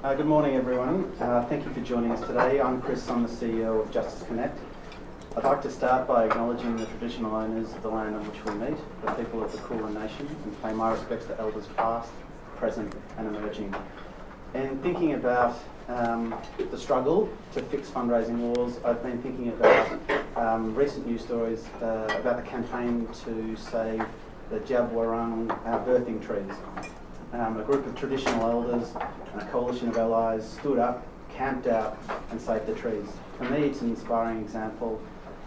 Good morning, everyone. Thank you for joining us today. I'm Chris, I'm the CEO of Justice Connect. I'd like to start by acknowledging the traditional owners of the land on which we meet, the people of the Kulin Nation, and pay my respects to elders past, present and emerging. And thinking about the struggle to fix fundraising laws, I've been thinking about recent news stories about the campaign to save the Djab Wurrung birthing trees. A group of traditional elders and a coalition of allies stood up, camped out and saved the trees. For me, it's an inspiring example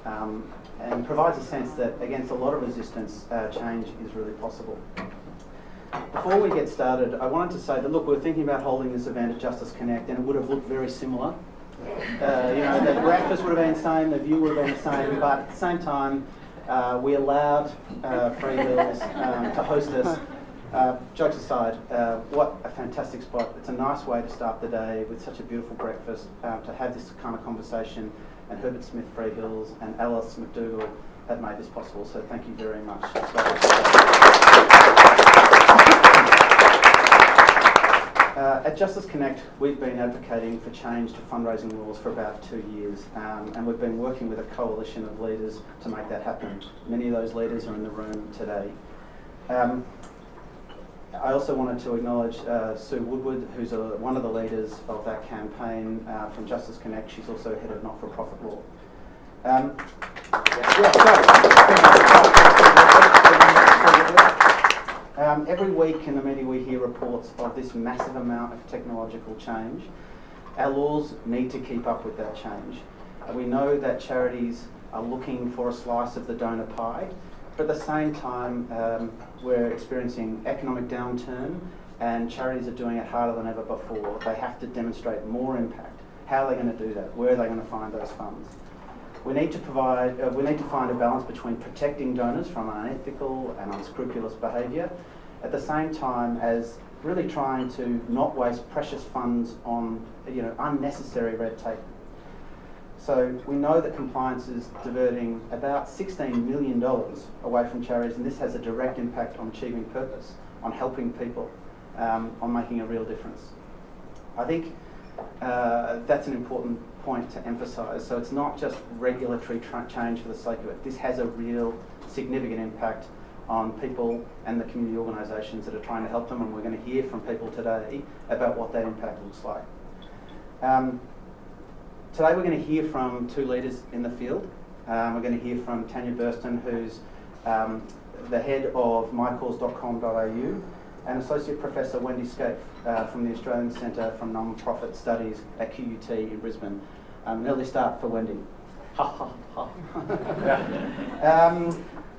and provides a sense that against a lot of resistance, change is really possible. Before we get started, I wanted to say that, look, we're thinking about holding this event at Justice Connect and it would have looked very similar. The breakfast would have been the same, the view would have been the same, but at the same time, we allowed Freehills to host us. Jokes aside, what a fantastic spot. It's a nice way to start the day with such a beautiful breakfast, to have this kind of conversation, and Herbert Smith Freehills and Alice McDougall have made this possible, so thank you very much. At Justice Connect, we've been advocating for change to fundraising laws for about 2 years, and we've been working with a coalition of leaders to make that happen. Many of those leaders are in the room today. I also wanted to acknowledge Sue Woodward, who's one of the leaders of that campaign from Justice Connect. She's also head of not-for-profit law. Every week in the media we hear reports of this massive amount of technological change. Our laws need to keep up with that change. We know that charities are looking for a slice of the donor pie, but at the same time we're experiencing economic downturn and charities are doing it harder than ever before. They have to demonstrate more impact. How are they going to do that? Where are they going to find those funds? We need to find a balance between protecting donors from unethical and unscrupulous behaviour, at the same time as really trying to not waste precious funds on unnecessary red tape. So we know that compliance is diverting about $16 million away from charities, and this has a direct impact on achieving purpose, on helping people, on making a real difference. I think that's an important point to emphasise. So it's not just regulatory change for the sake of it. This has a real significant impact on people and the community organisations that are trying to help them, and we're going to hear from people today about what that impact looks like. Today we're going to hear from two leaders in the field. We're going to hear from Tanya Burston, who's the head of mycause.com.au, and Associate Professor Wendy Scaife from the Australian Centre for Non-Profit Studies at QUT in Brisbane. An early start for Wendy.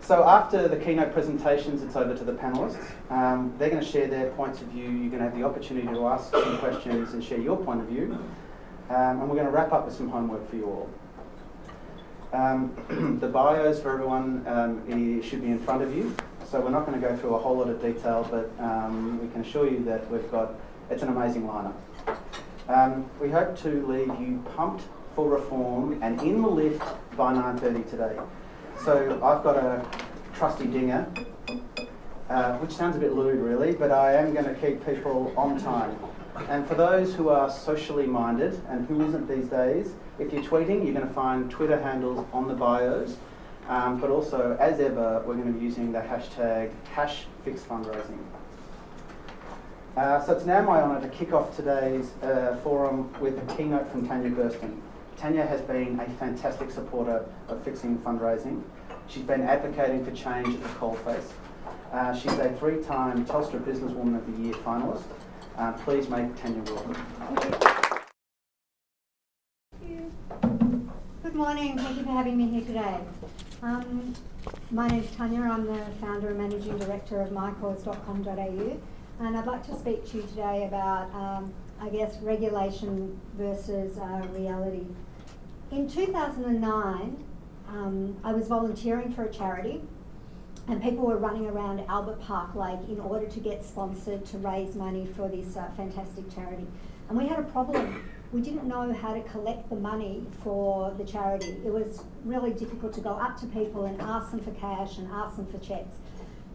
So after the keynote presentations, it's over to the panellists. They're going to share their points of view. You're going to have the opportunity to ask some questions and share your point of view. And we're going to wrap up with some homework for you all. The bios for everyone should be in front of you. So we're not going to go through a whole lot of detail, but we can assure you that it's an amazing lineup. We hope to leave you pumped for reform and in the lift by 9:30 today. So I've got a trusty dinger, which sounds a bit lewd really, but I am going to keep people on time. And for those who are socially minded, and who isn't these days, if you're tweeting, you're going to find Twitter handles on the bios, but also, as ever, we're going to be using the hashtag #FixFundraising. So it's now my honour to kick off today's forum with a keynote from Tanya Burston. Tanya has been a fantastic supporter of fixing fundraising. She's been advocating for change at the coalface. She's a 3-time Telstra Businesswoman of the Year finalist. Please make Tanya welcome. Thank you. Good morning, thank you for having me here today. My name is Tanya, I'm the founder and managing director of mycause.com.au, and I'd like to speak to you today about, regulation versus reality. In 2009, I was volunteering for a charity, and people were running around Albert Park Lake in order to get sponsored to raise money for this fantastic charity. And we had a problem. We didn't know how to collect the money for the charity. It was really difficult to go up to people and ask them for cash and ask them for cheques.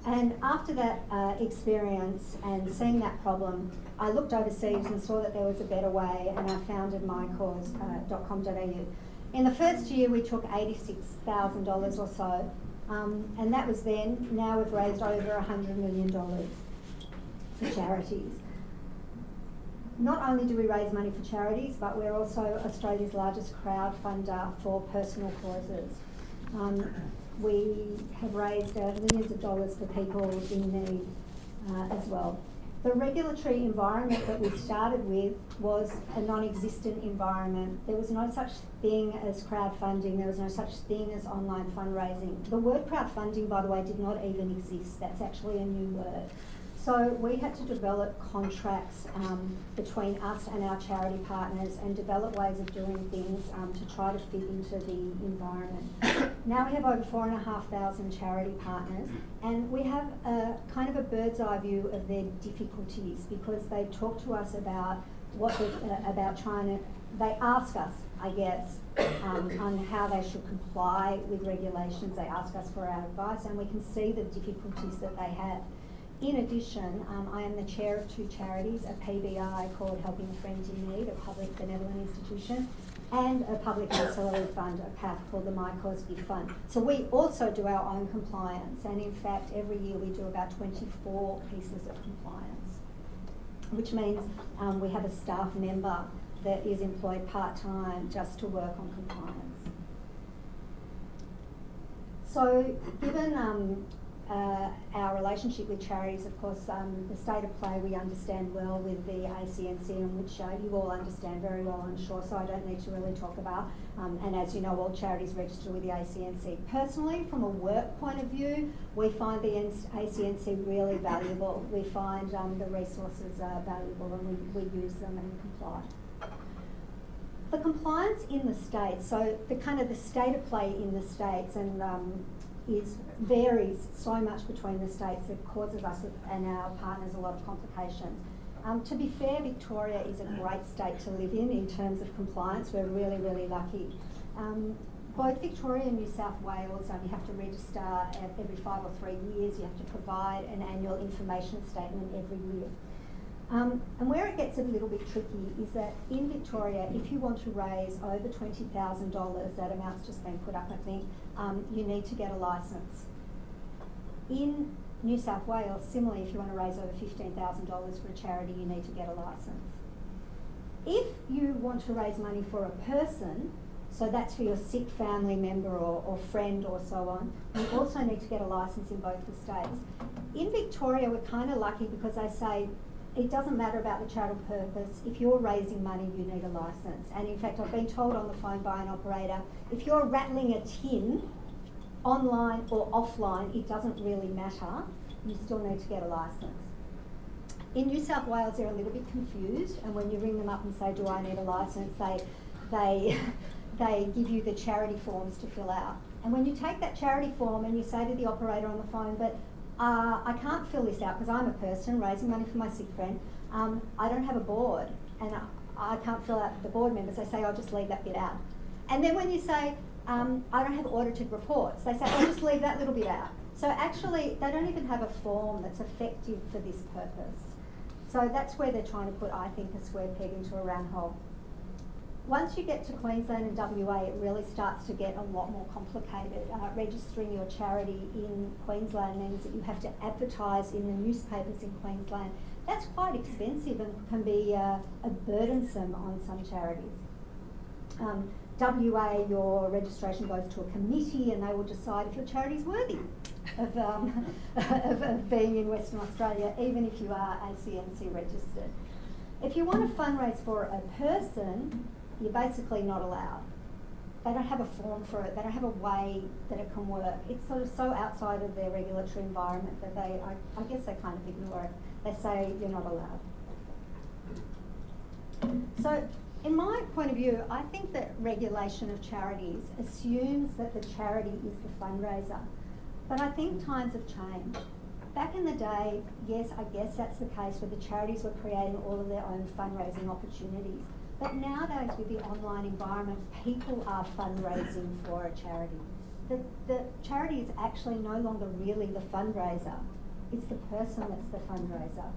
And after that experience and seeing that problem, I looked overseas and saw that there was a better way, and I founded mycause.com.au. In the first year, we took $86,000 or so, and that was then. Now we've raised over $100 million for charities. Not only do we raise money for charities, but we're also Australia's largest crowdfunder for personal causes. We have raised millions of dollars for people in need as well. The regulatory environment that we started with was a non-existent environment. There was no such thing as crowdfunding. There was no such thing as online fundraising. The word crowdfunding, by the way, did not even exist. That's actually a new word. So we had to develop contracts between us and our charity partners and develop ways of doing things to try to fit into the environment. Now we have over 4,500 charity partners, and we have a kind of a bird's eye view of their difficulties, because they talk to us about about trying to, they ask us, I guess, on how they should comply with regulations. They ask us for our advice, and we can see the difficulties that they have. In addition, I am the chair of two charities, a PBI called Helping Friends in Need, a public benevolent institution, and a public ancillary fund, a PAF called the My Cause Gift Fund. So we also do our own compliance, and in fact, every year we do about 24 pieces of compliance, which means we have a staff member that is employed part-time just to work on compliance. So given our relationship with charities, of course, the state of play we understand well with the ACNC, and which you all understand very well, I'm sure, so I don't need to really talk about. And as you know, all charities register with the ACNC. Personally, from a work point of view, we find the ACNC really valuable. We find the resources valuable, and we use them and comply. The compliance in the States, so the kind of the state of play in the States, and varies so much between the states. It causes us and our partners a lot of complications. To be fair, Victoria is a great state to live in terms of compliance. We're really, really lucky. Both Victoria and New South Wales only have to register every 5 or 3 years. You have to provide an annual information statement every year. And where it gets a little bit tricky is that in Victoria, if you want to raise over $20,000, that amount's just been put up, I think, you need to get a licence. In New South Wales, similarly, if you want to raise over $15,000 for a charity, you need to get a licence. If you want to raise money for a person, so that's for your sick family member or friend or so on, you also need to get a licence in both the states. In Victoria, we're kind of lucky because they say, it doesn't matter about the charitable purpose. If you're raising money, you need a licence. And in fact, I've been told on the phone by an operator, if you're rattling a tin, online or offline, it doesn't really matter. You still need to get a licence. In New South Wales, they're a little bit confused, and when you ring them up and say, do I need a licence, they give you the charity forms to fill out. And when you take that charity form and you say to the operator on the phone, but I can't fill this out because I'm a person raising money for my sick friend. I don't have a board, and I can't fill out the board members. They say, I'll just leave that bit out. And then when you say, I don't have audited reports, they say, I'll just leave that little bit out. So actually, they don't even have a form that's effective for this purpose. So that's where they're trying to put, I think, a square peg into a round hole. Once you get to Queensland and WA, it really starts to get a lot more complicated. Registering your charity in Queensland means that you have to advertise in the newspapers in Queensland. That's quite expensive and can be burdensome on some charities. WA, your registration goes to a committee and they will decide if your charity is worthy of being in Western Australia, even if you are ACNC registered. If you want to fundraise for a person, you're basically not allowed. They don't have a form for it. They don't have a way that it can work. It's sort of so outside of their regulatory environment that I guess they kind of ignore it. They say you're not allowed. So in my point of view, I think that regulation of charities assumes that the charity is the fundraiser. But I think times have changed. Back in the day, yes, I guess that's the case where the charities were creating all of their own fundraising opportunities. But nowadays, with the online environment, people are fundraising for a charity. the charity is actually no longer really the fundraiser. It's the person that's the fundraiser.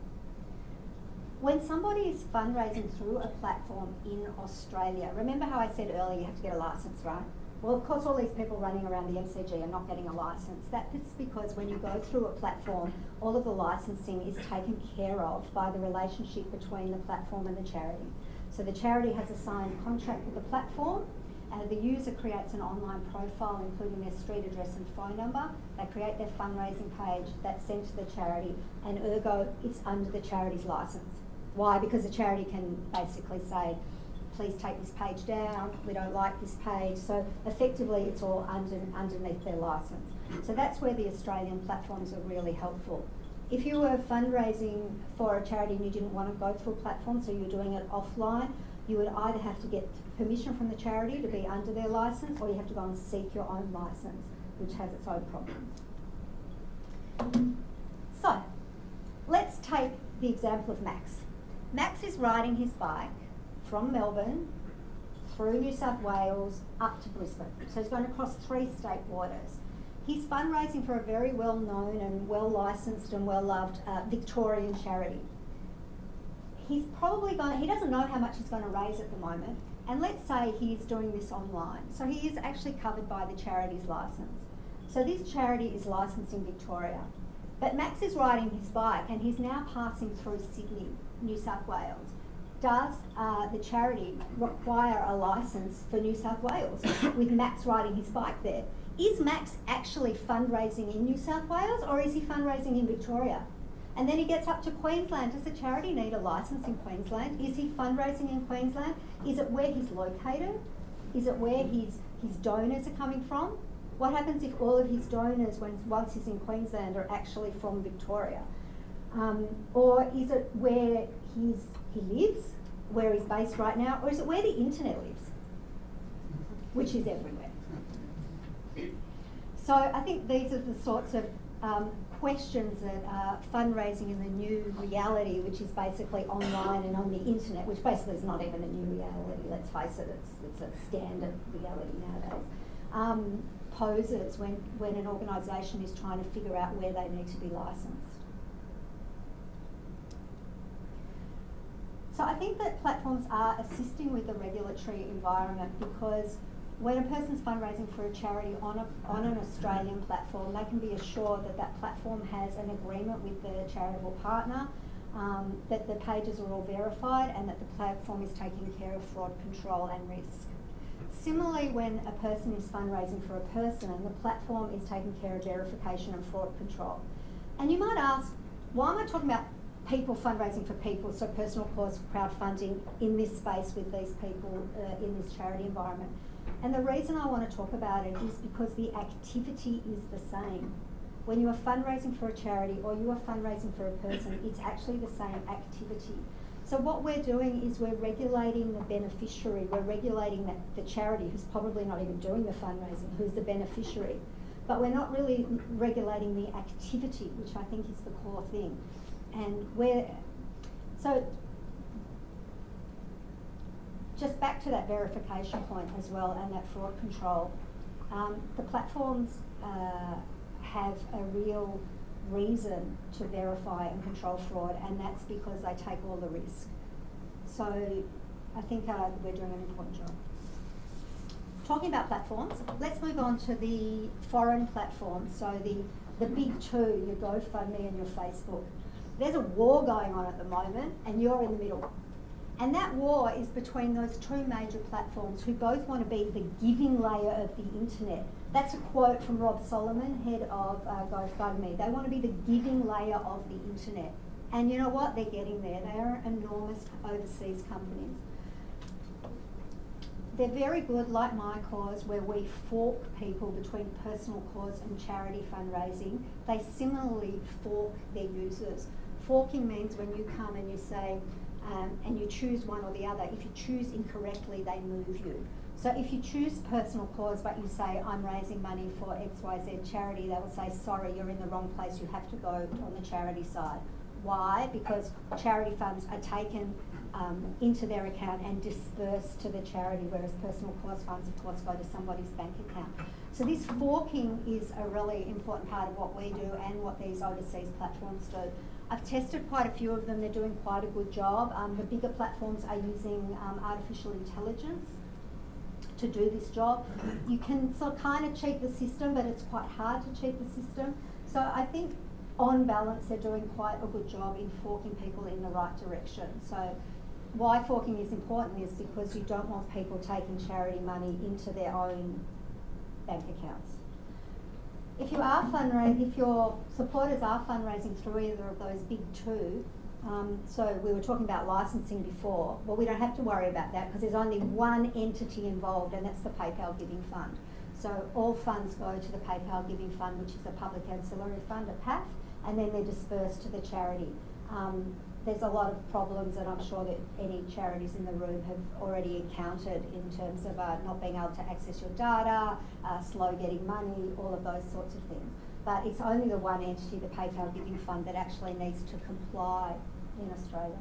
When somebody is fundraising through a platform in Australia, remember how I said earlier you have to get a license, right? Well, of course, all these people running around the MCG are not getting a license. That's because when you go through a platform, all of the licensing is taken care of by the relationship between the platform and the charity. So the charity has a signed contract with the platform, and the user creates an online profile, including their street address and phone number. They create their fundraising page, that's sent to the charity, and ergo, it's under the charity's license. Why? Because the charity can basically say, please take this page down, we don't like this page. So effectively it's all underneath their license. So that's where the Australian platforms are really helpful. If you were fundraising for a charity and you didn't want to go through a platform, so you're doing it offline, you would either have to get permission from the charity to be under their license, or you have to go and seek your own license, which has its own problems. So let's take the example of Max. Max is riding his bike from Melbourne through New South Wales up to Brisbane. So he's going to cross 3 state borders. He's fundraising for a very well-known and well-licensed and well-loved Victorian charity. He's probably he doesn't know how much he's going to raise at the moment, and let's say he's doing this online. So he is actually covered by the charity's license. So this charity is licensed in Victoria. But Max is riding his bike and he's now passing through Sydney, New South Wales. Does the charity require a licence for New South Wales with Max riding his bike there? Is Max actually fundraising in New South Wales, or is he fundraising in Victoria? And then he gets up to Queensland. Does the charity need a licence in Queensland? Is he fundraising in Queensland? Is it where he's located? Is it where his donors are coming from? What happens if all of his donors, once he's in Queensland, are actually from Victoria? Or is it where he lives, where he's based right now, or is it where the internet lives, which is everywhere? So I think these are the sorts of questions that fundraising in the new reality, which is basically online and on the internet, which basically is not even a new reality, let's face it, it's a standard reality nowadays, poses when an organisation is trying to figure out where they need to be licensed. So I think that platforms are assisting with the regulatory environment, because when a person's fundraising for a charity on an Australian platform, they can be assured that that platform has an agreement with the charitable partner, that the pages are all verified, and that the platform is taking care of fraud control and risk. Similarly, when a person is fundraising for a person, the platform is taking care of verification and fraud control. And you might ask, why am I talking about people fundraising for people, so personal cause crowdfunding in this space with these people in this charity environment? And the reason I want to talk about it is because the activity is the same. When you are fundraising for a charity or you are fundraising for a person, it's actually the same activity. So what we're doing is we're regulating the beneficiary, we're regulating the charity who's probably not even doing the fundraising, who's the beneficiary. But we're not really regulating the activity, which I think is the core thing. And so just back to that verification point as well, and that fraud control. The platforms have a real reason to verify and control fraud, and that's because they take all the risk. So I think we're doing an important job. Talking about platforms, let's move on to the foreign platforms. So the big two, your GoFundMe and your Facebook. There's a war going on at the moment, and you're in the middle. And that war is between those two major platforms who both want to be the giving layer of the internet. That's a quote from Rob Solomon, head of GoFundMe. They want to be the giving layer of the internet. And you know what? They're getting there. They are enormous overseas companies. They're very good, like My Cause, where we fork people between personal cause and charity fundraising. They similarly fork their users. Forking means when you come and you say, and you choose one or the other. If you choose incorrectly, they move you. So if you choose personal cause, but you say, I'm raising money for XYZ charity, they will say, sorry, you're in the wrong place, you have to go on the charity side. Why? Because charity funds are taken into their account and dispersed to the charity, whereas personal cause funds, of course, go to somebody's bank account. So this forking is a really important part of what we do and what these overseas platforms do. I've tested quite a few of them. They're doing quite a good job. The bigger platforms are using artificial intelligence to do this job. You can sort of kind of cheat the system, but it's quite hard to cheat the system. So I think on balance, they're doing quite a good job in forking people in the right direction. So why forking is important is because you don't want people taking charity money into their own bank accounts. If your supporters are fundraising through either of those big two, so we were talking about licensing before, well, we don't have to worry about that because there's only one entity involved, and that's the PayPal Giving Fund. So all funds go to the PayPal Giving Fund, which is a public ancillary fund, a PAF, and then they're dispersed to the charity. There's a lot of problems that I'm sure that any charities in the room have already encountered in terms of not being able to access your data, slow getting money, all of those sorts of things. But it's only the one entity, the PayPal Giving Fund, that actually needs to comply in Australia.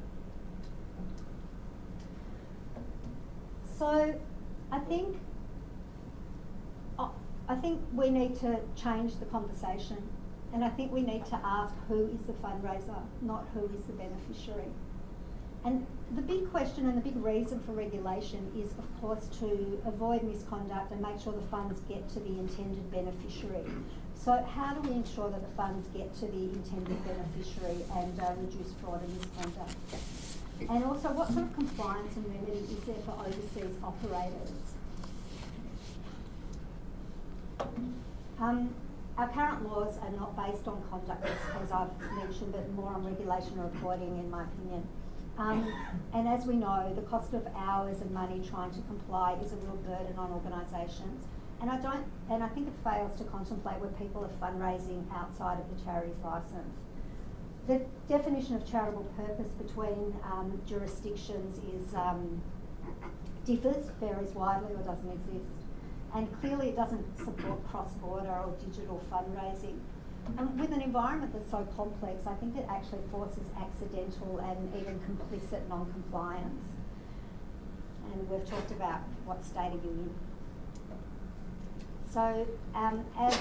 So I think we need to change the conversation. And I think we need to ask who is the fundraiser, not who is the beneficiary. And the big question and the big reason for regulation is, of course, to avoid misconduct and make sure the funds get to the intended beneficiary. So how do we ensure that the funds get to the intended beneficiary and reduce fraud and misconduct? And also, what sort of compliance and remedy is there for overseas operators? Our current laws are not based on conduct, as I've mentioned, but more on regulation and reporting, in my opinion. And as we know, the cost of hours and money trying to comply is a real burden on organisations. And I think it fails to contemplate where people are fundraising outside of the charity's licence. The definition of charitable purpose between jurisdictions differs, varies widely, or doesn't exist. And clearly it doesn't support cross-border or digital fundraising. And with an environment that's so complex, I think it actually forces accidental and even complicit non-compliance. And we've talked about what state are you in. So as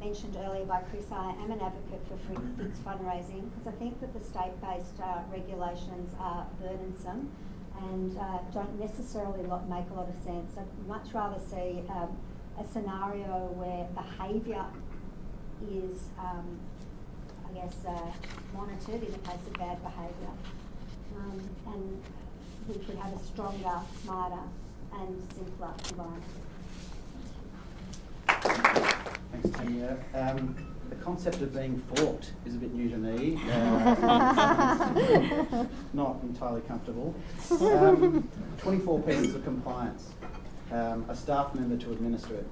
mentioned earlier by Chris, I am an advocate for fixed fundraising because I think that the state-based regulations are burdensome and don't necessarily make a lot of sense. I'd much rather see a scenario where behaviour is, monitored in the case of bad behaviour. And we could have a stronger, smarter and simpler environment. Thanks, Tanya. The concept of being forked is a bit new to me. Not entirely comfortable. 24 pieces of compliance, a staff member to administer it.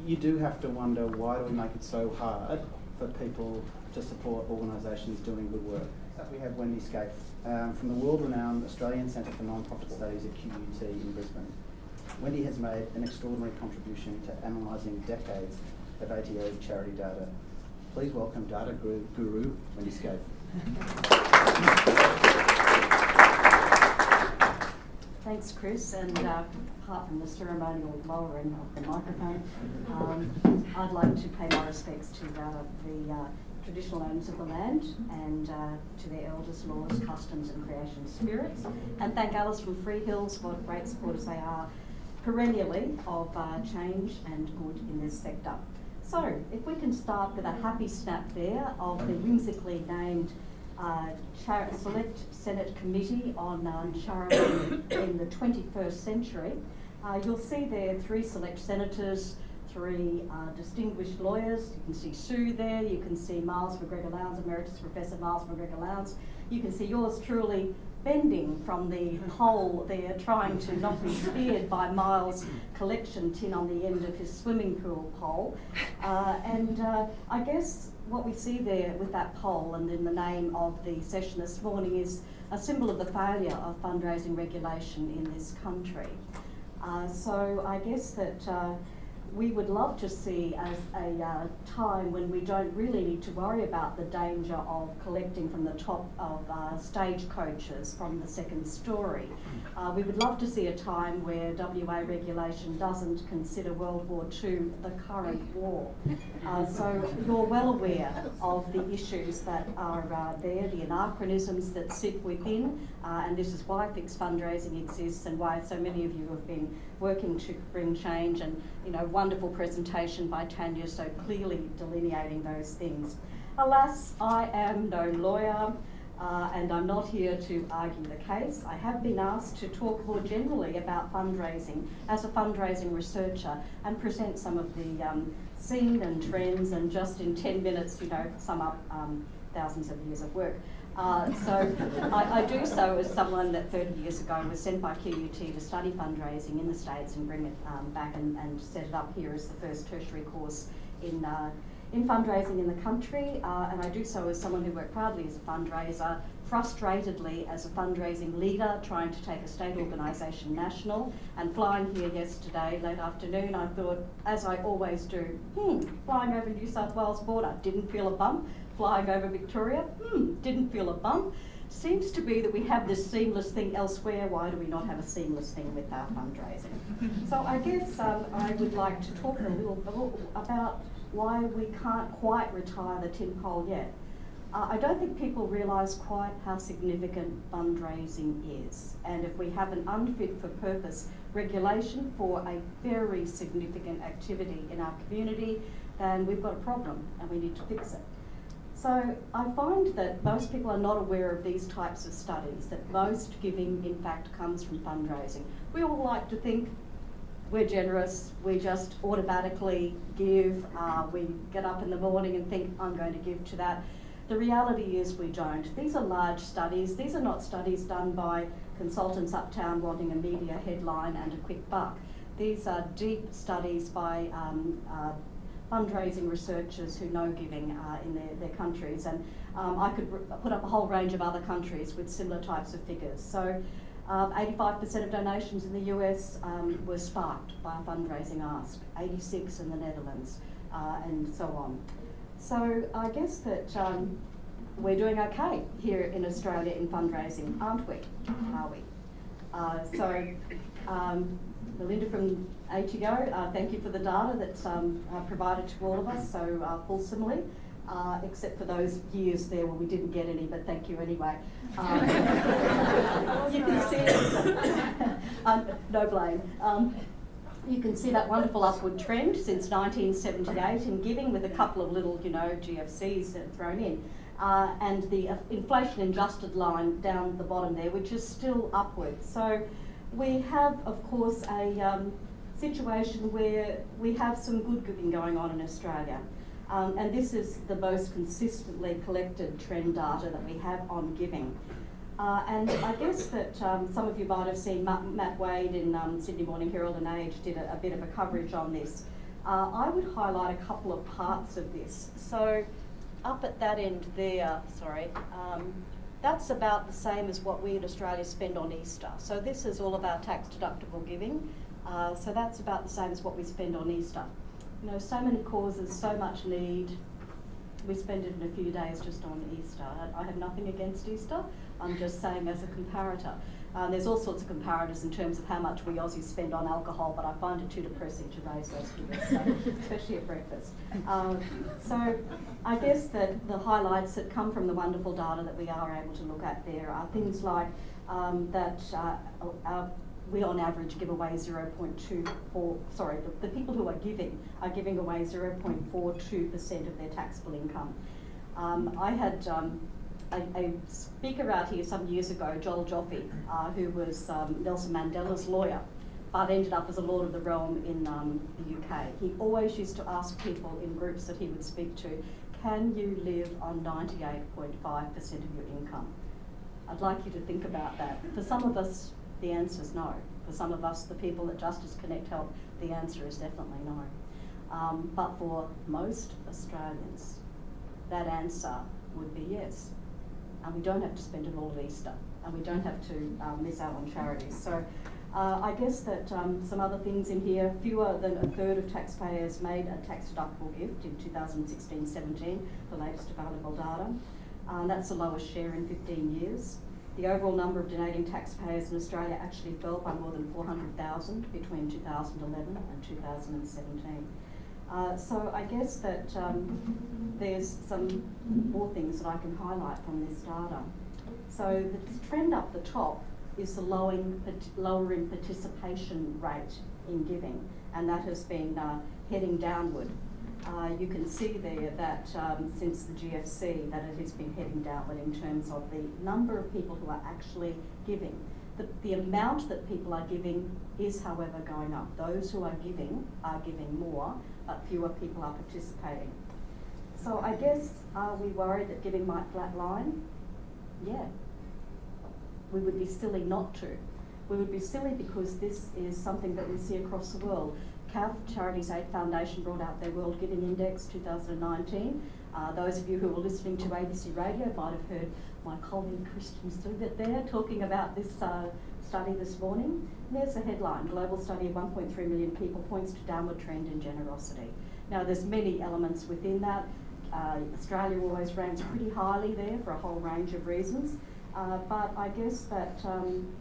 You do have to wonder, why do we make it so hard for people to support organisations doing good work? We have Wendy Scaife from the world-renowned Australian Centre for Non-Profit Studies at QUT in Brisbane. Wendy has made an extraordinary contribution to analysing decades of ATO charity data. Please welcome data guru Wendy Scaife. Thanks, Chris, and apart from the ceremonial lowering of the microphone, I'd like to pay my respects to the traditional owners of the land and to their elders, laws, customs and creation spirits, and thank Alice from Free Hills for what great supporters they are perennially of change and good in this sector. So, if we can start with a happy snap there of the whimsically named Select Senate Committee on Charity in the 21st Century, you'll see there 3 select senators, 3 distinguished lawyers. You can see Sue there, you can see Miles McGregor Lowndes, Emeritus Professor Miles McGregor Lowndes. You can see yours truly bending from the pole there, trying to not be speared by Miles' collection tin on the end of his swimming pool pole. I guess what we see there with that pole and in the name of the session this morning is a symbol of the failure of fundraising regulation in this country. So I guess that we would love to see as a time when we don't really need to worry about the danger of collecting from the top of stagecoaches from the second story. We would love to see a time where WA regulation doesn't consider World War II the current war. So you're well aware of the issues that are there, the anachronisms that sit within, and this is why Fixed Fundraising exists and why so many of you have been working to bring change, and wonderful presentation by Tanya so clearly delineating those things. Alas, I am no lawyer. And I'm not here to argue the case. I have been asked to talk more generally about fundraising as a fundraising researcher and present some of the scene and trends, and just in 10 minutes, sum up thousands of years of work. So I do so as someone that 30 years ago was sent by QUT to study fundraising in the States and bring it back and set it up here as the first tertiary course in fundraising in the country, and I do so as someone who worked proudly as a fundraiser, frustratedly as a fundraising leader, trying to take a state organisation national, and flying here yesterday late afternoon, I thought, as I always do, flying over New South Wales border, didn't feel a bump. Flying over Victoria, didn't feel a bump. Seems to be that we have this seamless thing elsewhere. Why do we not have a seamless thing with our fundraising? So I guess I would like to talk a little about why we can't quite retire the tin pole yet. I don't think people realise quite how significant fundraising is, and if we have an unfit for purpose regulation for a very significant activity in our community, then we've got a problem and we need to fix it. So I find that most people are not aware of these types of studies, that most giving in fact comes from fundraising. We all like to think we're generous, we just automatically give, we get up in the morning and think, I'm going to give to that. The reality is we don't. These are large studies. These are not studies done by consultants uptown wanting a media headline and a quick buck. These are deep studies by fundraising researchers who know giving in their countries, and I could put up a whole range of other countries with similar types of figures. So 85% of donations in the US were sparked by a fundraising ask, 86 in the Netherlands, and so on. So I guess that we're doing okay here in Australia in fundraising, aren't we? Are we? Melinda from ATO, thank you for the data that's provided to all of us so fulsomely, except for those years there where we didn't get any, but thank you anyway. You can see, no blame. You can see that wonderful upward trend since 1978 in giving, with a couple of little, GFCs thrown in. And the inflation adjusted line down the bottom there, which is still upward. So we have, of course, a situation where we have some good giving going on in Australia. And this is the most consistently collected trend data that we have on giving. And I guess that some of you might have seen Matt Wade in Sydney Morning Herald and Age did a bit of a coverage on this. I would highlight a couple of parts of this. So up at that end there, that's about the same as what we in Australia spend on Easter. So this is all of our tax deductible giving. So that's about the same as what we spend on Easter. So many causes, so much need. We spend it in a few days just on Easter. I have nothing against Easter. I'm just saying as a comparator. There's all sorts of comparators in terms of how much we Aussies spend on alcohol, but I find it too depressing to raise those figures, especially at breakfast. So I guess that the highlights that come from the wonderful data that we are able to look at there are things like we on average give away the people who are giving away 0.42% of their taxable income. I had a speaker out here some years ago, Joel Joffe, who was Nelson Mandela's lawyer, but ended up as a Lord of the Realm in the UK. He always used to ask people in groups that he would speak to, can you live on 98.5% of your income? I'd like you to think about that. For some of us, the answer is no. For some of us, the people at Justice Connect help, the answer is definitely no. But for most Australians, that answer would be yes. And we don't have to spend it all at Easter, and we don't have to miss out on charities. So I guess that some other things in here, fewer than a third of taxpayers made a tax-deductible gift in 2016-17, the latest available data. That's the lowest share in 15 years. The overall number of donating taxpayers in Australia actually fell by more than 400,000 between 2011 and 2017. So I guess that there's some more things that I can highlight from this data. So the trend up the top is the lowering participation rate in giving, and that has been heading downward. You can see there that since the GFC that it has been heading downward in terms of the number of people who are actually giving. The amount that people are giving is, however, going up. Those who are giving more, but fewer people are participating. So I guess, are we worried that giving might flatline? Yeah. We would be silly not to. We would be silly because this is something that we see across the world. CAF, Charities Aid Foundation, brought out their World Giving Index 2019. Those of you who were listening to ABC Radio might have heard my colleague Christian Stewart there talking about this study this morning. And there's the headline: Global study of 1.3 million people points to downward trend in generosity. Now there's many elements within that. Australia always ranks pretty highly there for a whole range of reasons. But I guess that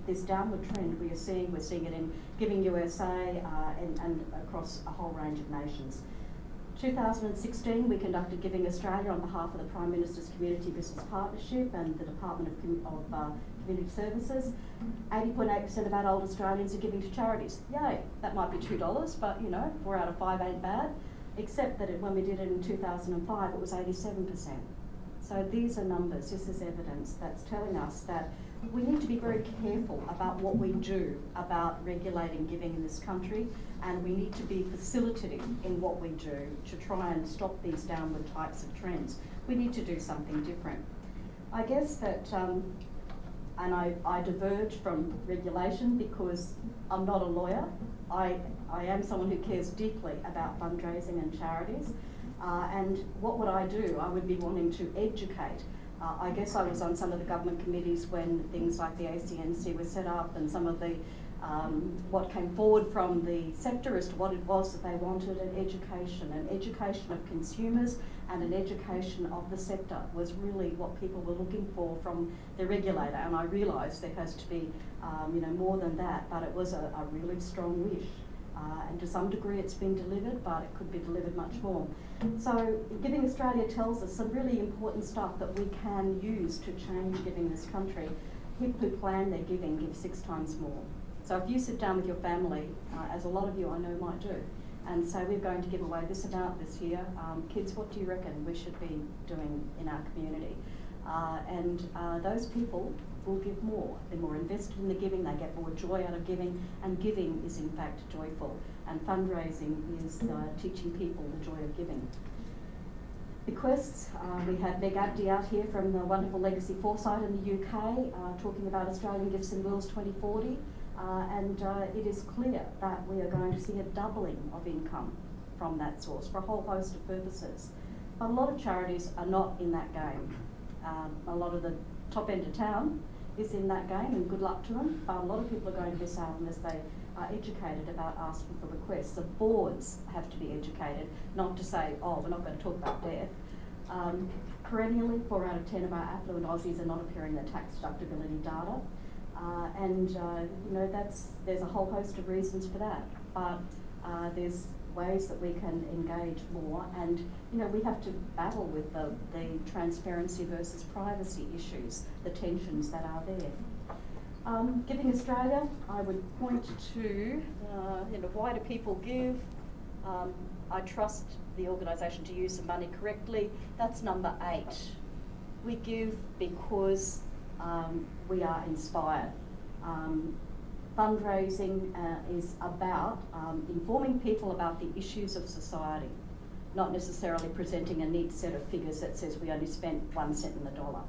this downward trend we're seeing it in Giving USA and across a whole range of nations. 2016, we conducted Giving Australia on behalf of the Prime Minister's Community Business Partnership and the Department of Community Services. 80.8% of adult Australians are giving to charities. Yay, that might be $2, but 4 out of 5 ain't bad. Except that when we did it in 2005, it was 87%. So these are numbers, this is evidence that's telling us that we need to be very careful about what we do about regulating giving in this country, and we need to be facilitative in what we do to try and stop these downward types of trends. We need to do something different. I guess that, and I diverge from regulation because I'm not a lawyer. I am someone who cares deeply about fundraising and charities. And what would I do? I would be wanting to educate. I guess I was on some of the government committees when things like the ACNC were set up, and some of the what came forward from the sector as to what it was that they wanted. An education of consumers and an education of the sector was really what people were looking for from the regulator. And I realised there has to be more than that, but it was a really strong wish. And to some degree it's been delivered, but it could be delivered much more. So Giving Australia tells us some really important stuff that we can use to change giving in this country. People who plan their giving give 6 times more. So if you sit down with your family, as a lot of you I know might do, and say we're going to give away this amount this year, kids, what do you reckon we should be doing in our community? And those people will give more. They're more invested in the giving, they get more joy out of giving, and giving is in fact joyful. And fundraising is teaching people the joy of giving. Bequests, we had Meg Abdi out here from the wonderful Legacy Foresight in the UK talking about Australian Gifts in Wills 2040, and it is clear that we are going to see a doubling of income from that source for a whole host of purposes. But a lot of charities are not in that game. A lot of the top end of town is in that game, and good luck to them, but a lot of people are going to miss out unless they are educated about asking for requests. The boards have to be educated, not to say, oh, we're not going to talk about death. Perennially, 4 out of 10 of our affluent Aussies are not appearing in the tax deductibility data, there's a whole host of reasons for that, but there's ways that we can engage more, and we have to battle with the transparency versus privacy issues, the tensions that are there. Giving Australia, I would point to why do people give? I trust the organisation to use the money correctly. That's number 8. We give because we are inspired. Fundraising is about informing people about the issues of society, not necessarily presenting a neat set of figures that says we only spent 1 cent in the dollar.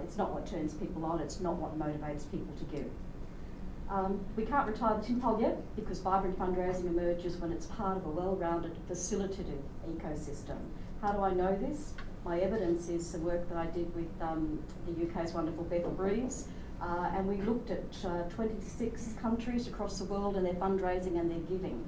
It's not what turns people on, it's not what motivates people to give. We can't retire the tin pole yet because vibrant fundraising emerges when it's part of a well-rounded facilitative ecosystem. How do I know this? My evidence is the work that I did with the UK's wonderful Bethel Breeze, and we looked at 26 countries across the world and their fundraising and their giving.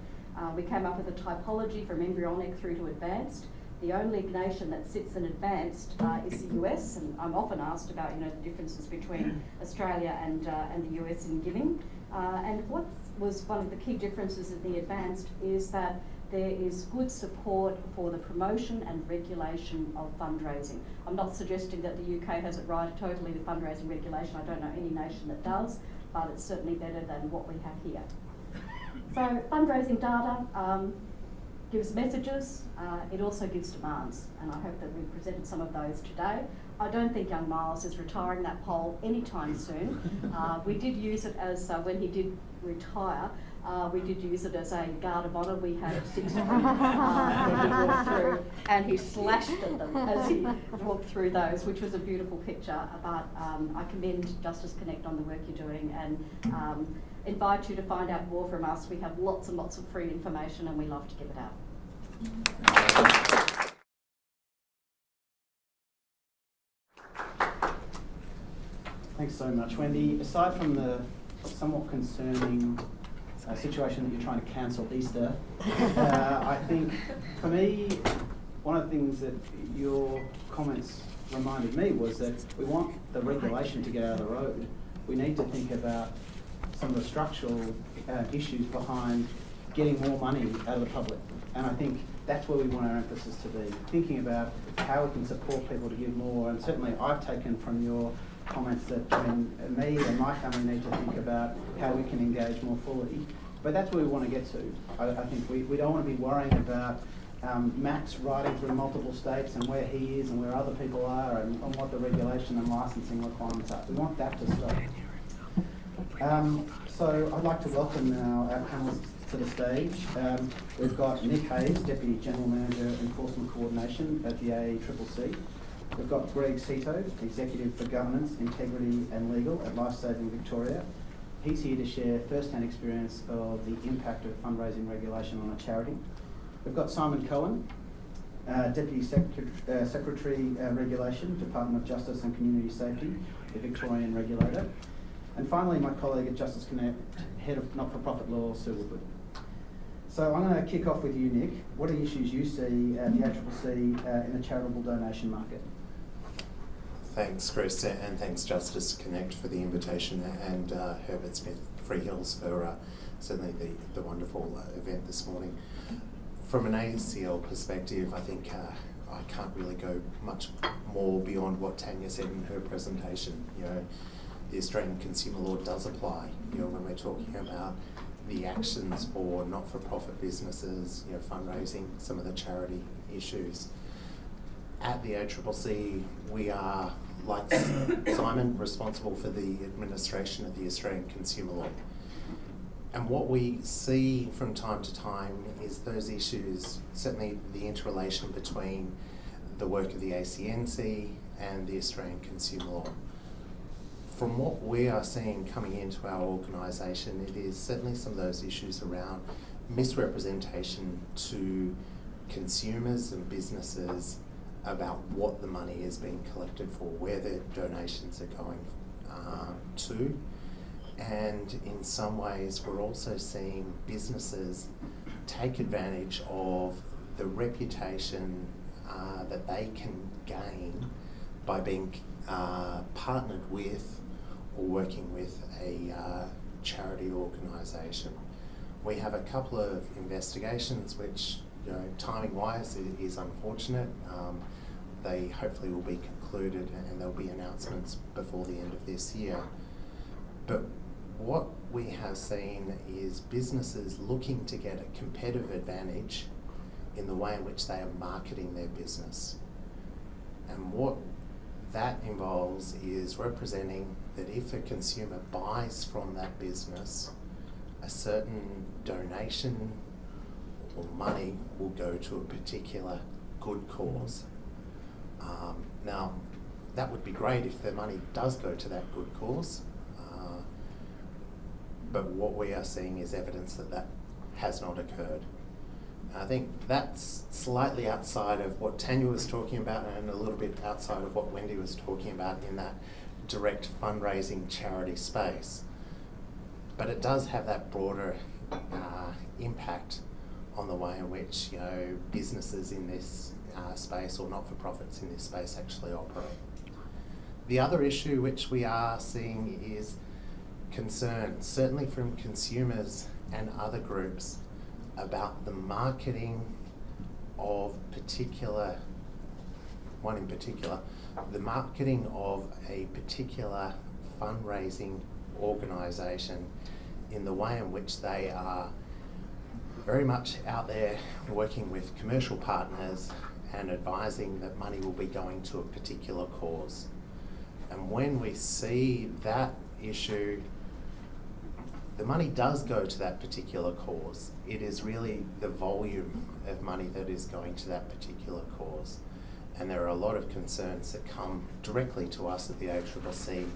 We came up with a typology from embryonic through to advanced. The only nation that sits in advanced is the US, and I'm often asked about the differences between Australia and the US in giving. And what was one of the key differences in the advanced is that there is good support for the promotion and regulation of fundraising. I'm not suggesting that the UK has it right totally with fundraising regulation. I don't know any nation that does, but it's certainly better than what we have here. So fundraising data gives messages, it also gives demands, and I hope that we've presented some of those today. I don't think young Miles is retiring that poll anytime soon. We did use it as, when he did retire, we did use it as a guard of honour. We had 6 when he walked through, and he slashed at them as he walked through those, which was a beautiful picture. But I commend Justice Connect on the work you're doing, and invite you to find out more from us. We have lots and lots of free information, and we love to give it out. Thanks so much, Wendy. Aside from the somewhat concerning situation that you're trying to cancel Easter, I think for me, one of the things that your comments reminded me was that we want the regulation to get out of the road. We need to think about some of the structural issues behind getting more money out of the public. And I think that's where we want our emphasis to be, thinking about how we can support people to give more. And certainly I've taken from your comments that me and my family need to think about how we can engage more fully. But that's where we want to get to. I think we don't want to be worrying about Max riding through multiple states and where he is and where other people are and what the regulation and licensing requirements are. We want that to stop. So I'd like to welcome now our panellists to the stage. We've got Nick Hayes, Deputy General Manager Enforcement Coordination at the AACCC. We've got Greg Cito, Executive for Governance, Integrity and Legal at Lifesaving Victoria. He's here to share first-hand experience of the impact of fundraising regulation on a charity. We've got Simon Cohen, Deputy Secretary Regulation, Department of Justice and Community Safety, the Victorian regulator. And finally, my colleague at Justice Connect, Head of Not-for-Profit Law, Sue Woodward. So I'm going to kick off with you, Nick. What are the issues you see at the ACCC in the charitable donation market? Thanks, Chris, and thanks Justice Connect for the invitation, and Herbert Smith Freehills for certainly the wonderful event this morning. From an ACL perspective, I think I can't really go much more beyond what Tanya said in her presentation. The Australian Consumer Law does apply. When we're talking about the actions for not-for-profit businesses, fundraising, some of the charity issues. At the ACCC, we are, like Simon, responsible for the administration of the Australian Consumer Law. And what we see from time to time is those issues, certainly the interrelation between the work of the ACNC and the Australian Consumer Law. From what we are seeing coming into our organisation, it is certainly some of those issues around misrepresentation to consumers and businesses about what the money is being collected for, where the donations are going to. And in some ways, we're also seeing businesses take advantage of the reputation that they can gain by being partnered with or working with a charity organisation. We have a couple of investigations which, timing-wise, it is unfortunate. They hopefully will be concluded and there'll be announcements before the end of this year. But what we have seen is businesses looking to get a competitive advantage in the way in which they are marketing their business. And what that involves is representing that if a consumer buys from that business, a certain donation or money will go to a particular good cause. Now, that would be great if the money does go to that good cause, but what we are seeing is evidence that that has not occurred. I think that's slightly outside of what Tanya was talking about and a little bit outside of what Wendy was talking about, in that direct fundraising charity space, but it does have that broader impact on the way in which businesses in this space or not-for-profits in this space actually operate. The other issue which we are seeing is concern, certainly from consumers and other groups, about the marketing of the marketing of a particular fundraising organisation in the way in which they are very much out there working with commercial partners and advising that money will be going to a particular cause. And when we see that issue, the money does go to that particular cause. It is really the volume of money that is going to that particular cause. And there are a lot of concerns that come directly to us at the ACCC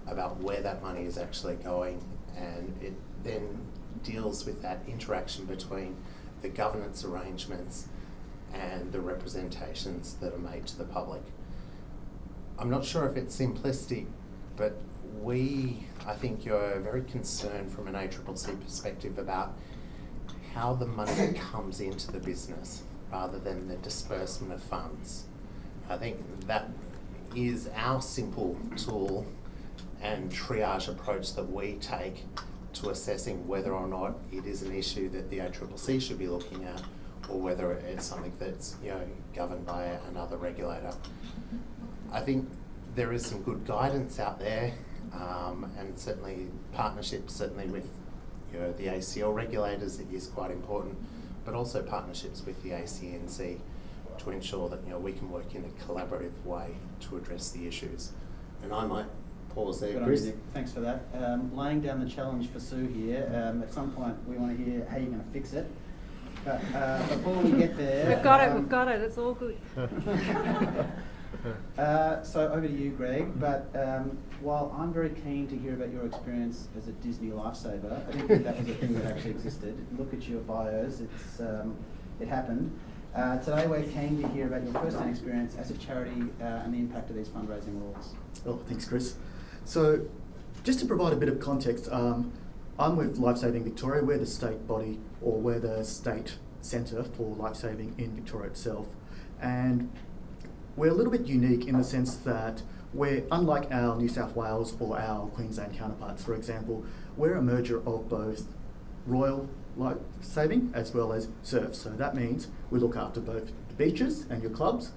about where that money is actually going, and it then deals with that interaction between the governance arrangements and the representations that are made to the public. I'm not sure if it's simplistic, but I think you're very concerned from an ACCC perspective about how the money comes into the business rather than the disbursement of funds. I think that is our simple tool and triage approach that we take to assessing whether or not it is an issue that the ACCC should be looking at, or whether it's something that's governed by another regulator. I think there is some good guidance out there, and certainly partnerships, certainly with the ACL regulators, is quite important, but also partnerships with the ACNC to ensure that we can work in a collaborative way to address the issues. And I might pause there, Good on Chris. you, Nick. Thanks for that. Laying down the challenge for Sue here. At some point, we want to hear how you're going to fix it. But before we get there, We've got it. It's all good. So over to you, Greg. But while I'm very keen to hear about your experience as a Disney lifesaver, I didn't think that was a thing that actually existed. Look at your bios. It happened. Today we're keen to hear about your first-hand experience as a charity and the impact of these fundraising rules. Oh, thanks, Chris. So, just to provide a bit of context, I'm with Lifesaving Victoria. We're the state body, or we're the state centre for lifesaving in Victoria itself. And we're a little bit unique in the sense that we're, unlike our New South Wales or our Queensland counterparts, for example, we're a merger of both Royal Lifesaving as well as surf. So that means we look after both the beaches and your clubs,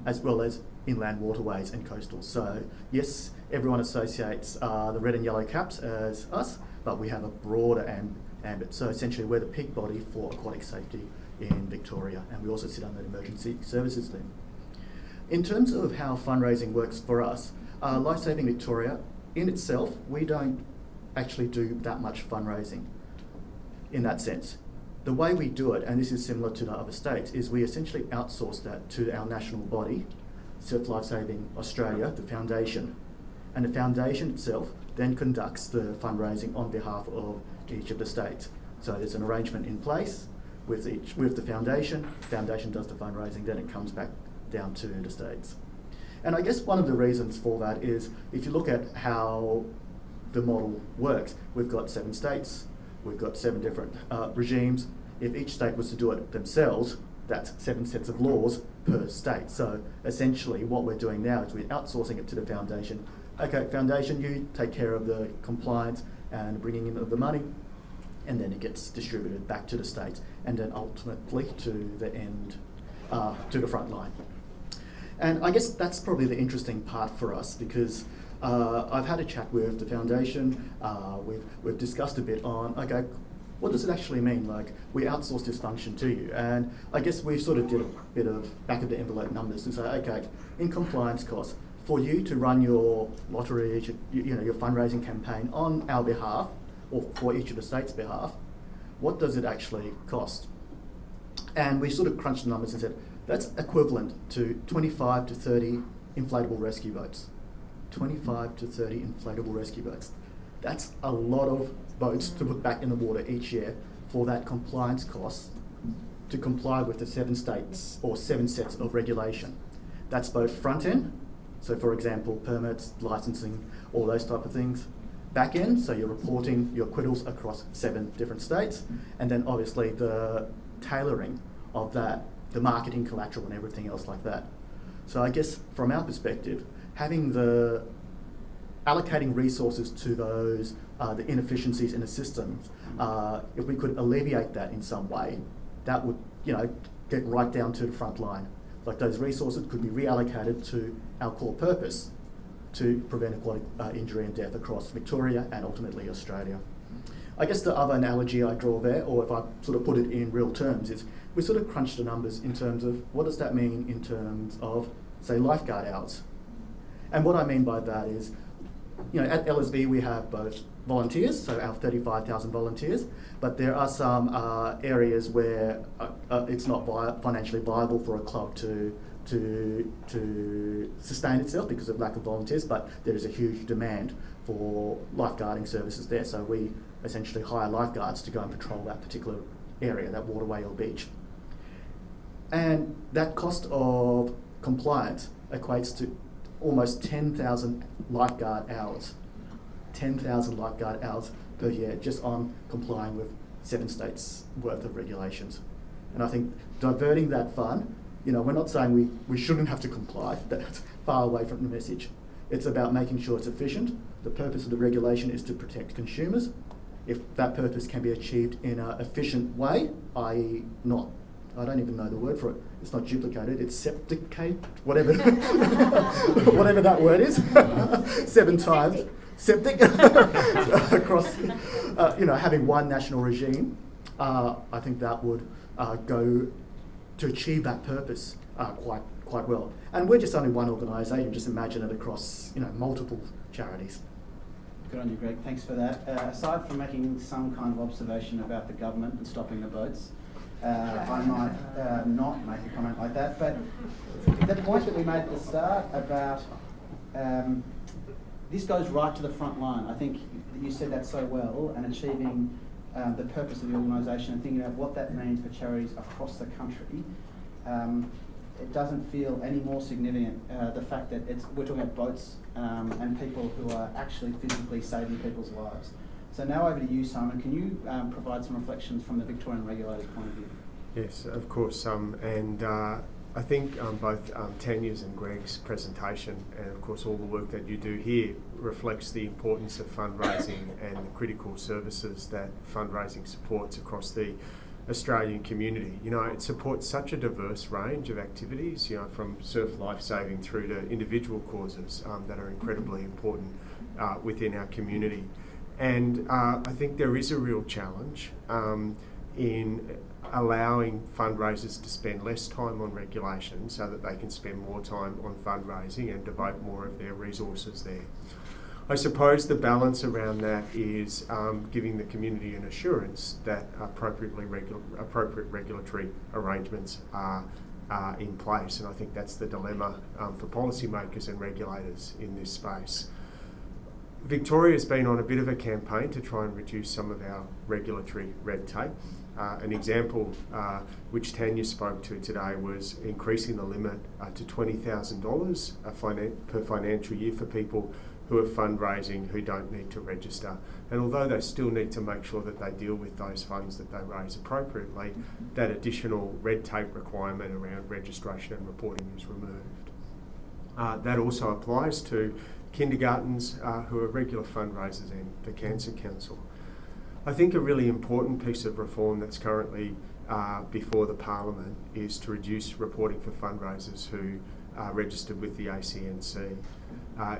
as well as inland waterways and coastal. So yes, everyone associates the red and yellow caps as us, but we have a broader ambit. So essentially we're the peak body for aquatic safety in Victoria, and we also sit under the emergency services team. In terms of how fundraising works for us, Lifesaving Victoria, in itself, we don't actually do that much fundraising in that sense. The way we do it, and this is similar to the other states, is we essentially outsource that to our national body, Surf Lifesaving Australia, the foundation. And the foundation itself then conducts the fundraising on behalf of each of the states. So there's an arrangement in place with the foundation. The foundation does the fundraising, then it comes back down to the states. And I guess one of the reasons for that is, if you look at how the model works, we've got 7 states, we've got 7 different regimes. If each state was to do it themselves, that's 7 sets of laws per state. So essentially what we're doing now is we're outsourcing it to the foundation. Okay, foundation, you take care of the compliance and bringing in of the money, and then it gets distributed back to the states, and then ultimately to the end, to the front line. And I guess that's probably the interesting part for us, because I've had a chat with the foundation. We've discussed a bit on, okay, what does it actually mean? Like, we outsource this function to you, and I guess we sort of did a bit of back of the envelope numbers and say, okay, in compliance costs, for you to run your lottery, your fundraising campaign on our behalf, or for each of the states' behalf, what does it actually cost? And we sort of crunched the numbers and said, that's equivalent to 25 to 30 inflatable rescue boats. 25 to 30 inflatable rescue boats. That's a lot of boats to put back in the water each year for that compliance cost to comply with the 7 states or 7 sets of regulation. That's both front end, So for example, permits, licensing, all those type of things. Back end, so you're reporting your acquittals across 7 different states, and then obviously the tailoring of that, the marketing collateral and everything else like that. So I guess from our perspective, having allocating resources to those, the inefficiencies in the systems, if we could alleviate that in some way, that would, get right down to the front line. Like those resources could be reallocated to our core purpose, to prevent aquatic injury and death across Victoria and ultimately Australia. I guess the other analogy I draw there, or if I sort of put it in real terms, is we sort of crunch the numbers in terms of what does that mean in terms of, say, lifeguard hours. And what I mean by that is, at LSV we have both volunteers, so our 35,000 volunteers, but there are some areas where it's not financially viable for a club to sustain itself because of lack of volunteers, but there is a huge demand for lifeguarding services there. So we essentially hire lifeguards to go and patrol that particular area, that waterway or beach. And that cost of compliance equates to almost 10,000 lifeguard hours. 10,000 lifeguard hours per year just on complying with 7 states worth of regulations. And I think diverting that fund, we're not saying we shouldn't have to comply, that's far away from the message. It's about making sure it's efficient. The purpose of the regulation is to protect consumers. If that purpose can be achieved in an efficient way, i.e. I don't even know the word for it. It's not duplicated, it's septicate, whatever whatever that word is, 7 times. Septic across, having one national regime, I think that would go to achieve that purpose quite well. And we're just only one organisation. Just imagine it across multiple charities. Good on you, Greg. Thanks for that. Aside from making some kind of observation about the government and stopping the boats, I might not make a comment like that. But the point that we made at the start about this goes right to the front line. I think you said that so well, and achieving the purpose of the organisation and thinking about what that means for charities across the country. It doesn't feel any more significant, the fact that we're talking about boats and people who are actually physically saving people's lives. So now over to you, Simon. Can you provide some reflections from the Victorian regulator's point of view? Yes, of course. I think both Tanya's and Greg's presentation and of course all the work that you do here reflects the importance of fundraising and the critical services that fundraising supports across the Australian community. It supports such a diverse range of activities, from surf lifesaving through to individual causes that are incredibly important within our community. And I think there is a real challenge in allowing fundraisers to spend less time on regulation so that they can spend more time on fundraising and devote more of their resources there. I suppose the balance around that is giving the community an assurance that appropriate regulatory arrangements are in place, and I think that's the dilemma for policymakers and regulators in this space. Victoria's been on a bit of a campaign to try and reduce some of our regulatory red tape. An example which Tanya spoke to today was increasing the limit to $20,000 per financial year for people who are fundraising who don't need to register. And although they still need to make sure that they deal with those funds that they raise appropriately, that additional red tape requirement around registration and reporting is removed. That also applies to kindergartens who are regular fundraisers and the Cancer Council. I think a really important piece of reform that's currently before the Parliament is to reduce reporting for fundraisers who are registered with the ACNC.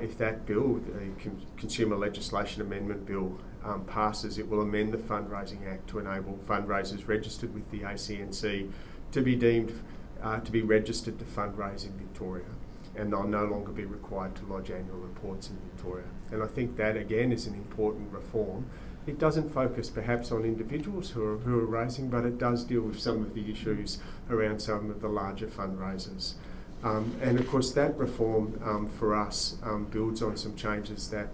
If that bill, the Consumer Legislation Amendment Bill, passes, it will amend the Fundraising Act to enable fundraisers registered with the ACNC to be deemed to be registered to fundraise in Victoria, and they'll no longer be required to lodge annual reports in Victoria. And I think that again is an important reform. It doesn't focus perhaps on individuals who are raising, but it does deal with some of the issues around some of the larger fundraisers. And of course that reform for us builds on some changes that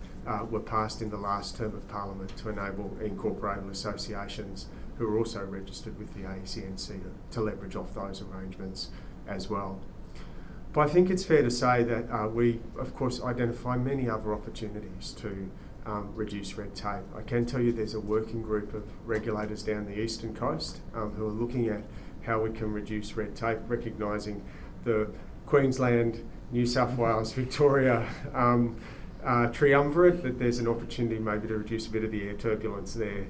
were passed in the last term of Parliament to enable incorporated associations who are also registered with the ACNC to leverage off those arrangements as well. But I think it's fair to say that we, of course, identify many other opportunities to reduce red tape. I can tell you there's a working group of regulators down the eastern coast who are looking at how we can reduce red tape, recognising the Queensland, New South Wales, Victoria triumvirate, that there's an opportunity maybe to reduce a bit of the air turbulence there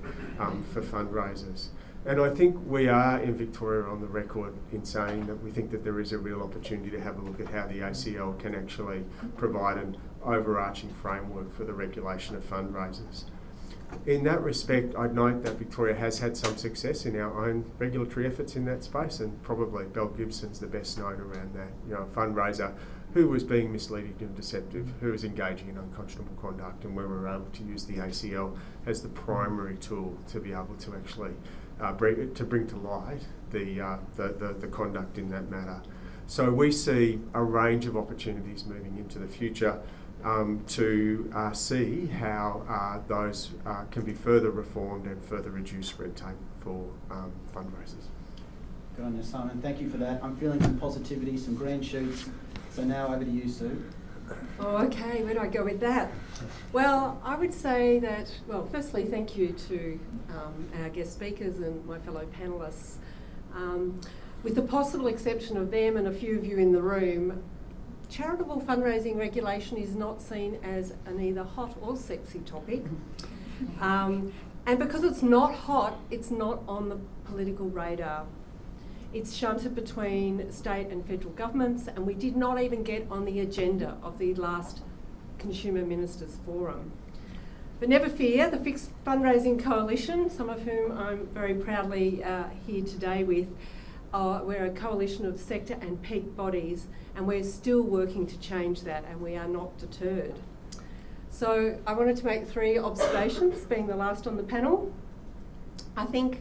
for fundraisers. And I think we are in Victoria on the record in saying that we think that there is a real opportunity to have a look at how the ACL can actually provide an overarching framework for the regulation of fundraisers. In that respect, I'd note that Victoria has had some success in our own regulatory efforts in that space, and probably Belle Gibson's the best note around that. You know, a fundraiser who was being misleading and deceptive, who was engaging in unconscionable conduct, and where we were able to use the ACL as the primary tool to be able to actually bring to light the conduct in that matter. So we see a range of opportunities moving into the future to see how those can be further reformed and further reduce red tape for fundraisers. Good on you, Simon. Thank you for that. I'm feeling some positivity, some green shoots. So now over to you, Sue. Oh, okay, where do I go with that? Well, I would say that, well, firstly, thank you to our guest speakers and my fellow panellists. With the possible exception of them and a few of you in the room, charitable fundraising regulation is not seen as an either hot or sexy topic. And because it's not hot, it's not on the political radar. It's shunted between state and federal governments, and we did not even get on the agenda of the last Consumer Ministers Forum. But never fear, the Fixed Fundraising Coalition, some of whom I'm very proudly here today with, we're a coalition of sector and peak bodies, and we're still working to change that, and we are not deterred. So I wanted to make 3 observations, being the last on the panel. I think